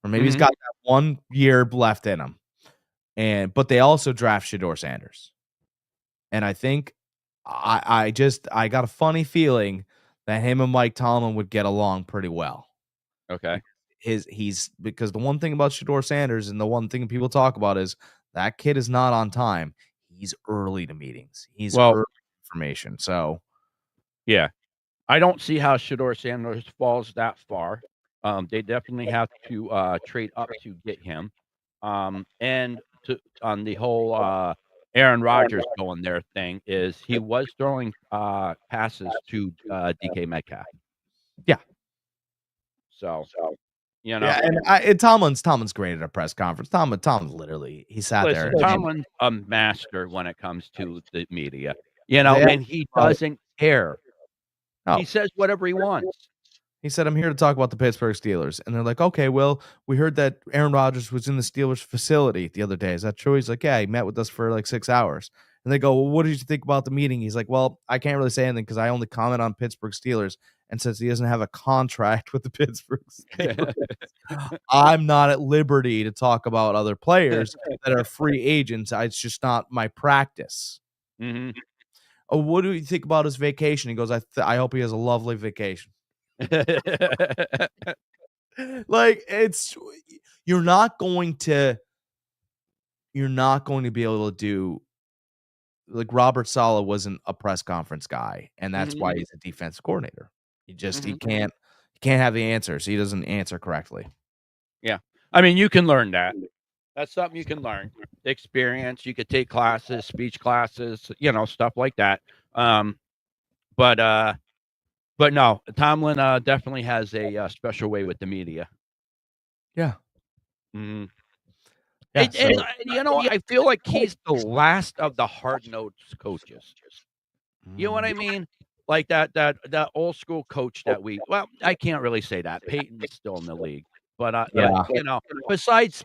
Speaker 2: or maybe he's got that 1 year left in him. But they also draft Shedeur Sanders, and I think I got a funny feeling that him and Mike Tomlin would get along pretty well.
Speaker 3: Okay.
Speaker 2: Because the one thing about Shedeur Sanders, and the one thing people talk about, is that kid is not on time. He's early to meetings. He's early information. So
Speaker 3: yeah, I don't see how Shedeur Sanders falls that far. They definitely have to trade up to get him. And on the whole Aaron Rodgers going there thing is he was throwing passes to DK Metcalf.
Speaker 2: Yeah.
Speaker 3: So
Speaker 2: yeah, and Tomlin's great at a press conference. Tomlin's literally, he sat there.
Speaker 3: Tomlin's a master when it comes to the media, and he doesn't care.
Speaker 2: No.
Speaker 3: He says whatever he wants.
Speaker 2: He said, "I'm here to talk about the Pittsburgh Steelers." And they're like, "Okay, well, we heard that Aaron Rodgers was in the Steelers facility the other day. Is that true?" He's like, "Yeah, he met with us for like 6 hours." And they go, "Well, what did you think about the meeting?" He's like, "Well, I can't really say anything because I only comment on Pittsburgh Steelers. And since he doesn't have a contract with the Pittsburgh Steelers, I'm not at liberty to talk about other players that are free agents. It's just not my practice."
Speaker 3: Mm-hmm.
Speaker 2: "Oh, what do you think about his vacation?" He goes, I hope he has a lovely vacation." Like, you're not going to be able to do, like, Robert Saleh wasn't a press conference guy, and that's why he's a defensive coordinator. He can't have the answers. He doesn't answer correctly.
Speaker 3: Yeah. I mean, you can learn that. That's something you can learn. Experience. You could take classes, speech classes, stuff like that. But no, Tomlin definitely has a special way with the media.
Speaker 2: Yeah.
Speaker 3: Mm-hmm.
Speaker 2: Yeah,
Speaker 3: and I feel like he's the last of the hard-nosed coaches. You know what I mean? Like that old school coach that I can't really say that. Peyton's still in the league. But besides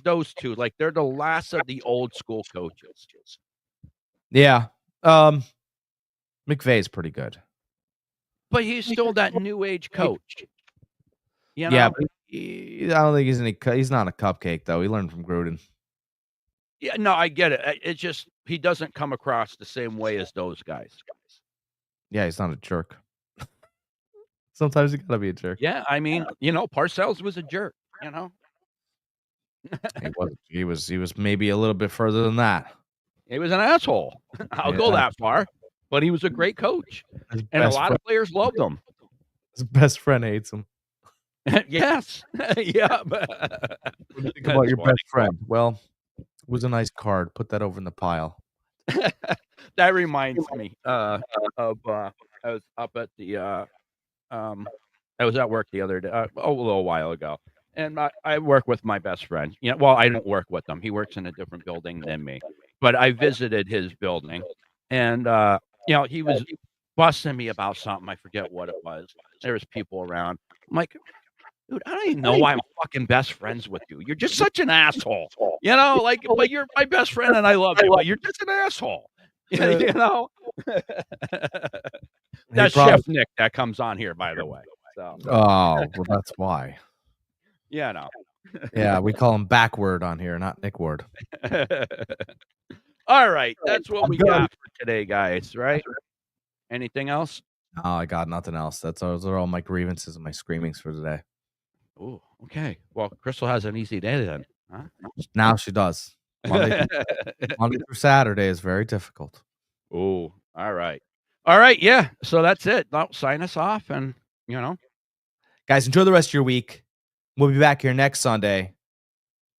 Speaker 3: those two, like they're the last of the old school coaches.
Speaker 2: Yeah. McVay's pretty good.
Speaker 3: But he's still that new age coach.
Speaker 2: Yeah, but I don't think he's not a cupcake though. He learned from Gruden.
Speaker 3: Yeah, no, I get it. It's just he doesn't come across the same way as those guys.
Speaker 2: Yeah, he's not a jerk. Sometimes you gotta be a jerk.
Speaker 3: Yeah, I mean, Parcells was a jerk.
Speaker 2: He was maybe a little bit further than that.
Speaker 3: He was an asshole. I'll go that far. But he was a great coach, and a lot of players loved him.
Speaker 2: His best friend hates him.
Speaker 3: Yes. Yeah.
Speaker 2: Think about your best friend. Well, it was a nice card. Put that over in the pile.
Speaker 3: That reminds me of I was up at the I was at work the other day, a little while ago, and I work with my best friend. Well, I don't work with him. He works in a different building than me, but I visited his building, and he was busting me about something. I forget what it was. There was people around. I'm like, Dude, I don't even know why I'm fucking best friends with you. You're just such an asshole. You know, like, but you're my best friend and I love you, but you're just an asshole. You know? That's Chef Nick that comes on here, by the way. So.
Speaker 2: Oh, well, that's why.
Speaker 3: Yeah, no.
Speaker 2: Yeah, we call him Backward on here, not Nick Ward.
Speaker 3: All right, that's what we got for today, guys, right? Anything else?
Speaker 2: Oh, I got nothing else. Those are all my grievances and my screamings for today.
Speaker 3: Oh, okay. Well, Crystal has an easy day then. Huh?
Speaker 2: Now she does. Monday through Saturday is very difficult.
Speaker 3: Oh, all right. All right, yeah. So that's it. Now sign us off and, you know.
Speaker 2: Guys, enjoy the rest of your week. We'll be back here next Sunday.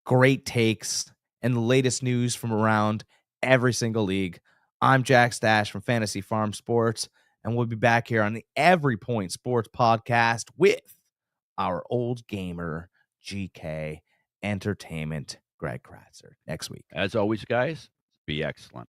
Speaker 2: Great takes and the latest news from around every single league. I'm Jack Stache from Fantasy Farm Sports, and we'll be back here on the Every Point Sports Podcast with our old gamer, GK Entertainment, Greg Kratzer, next week.
Speaker 3: As always, guys, be excellent.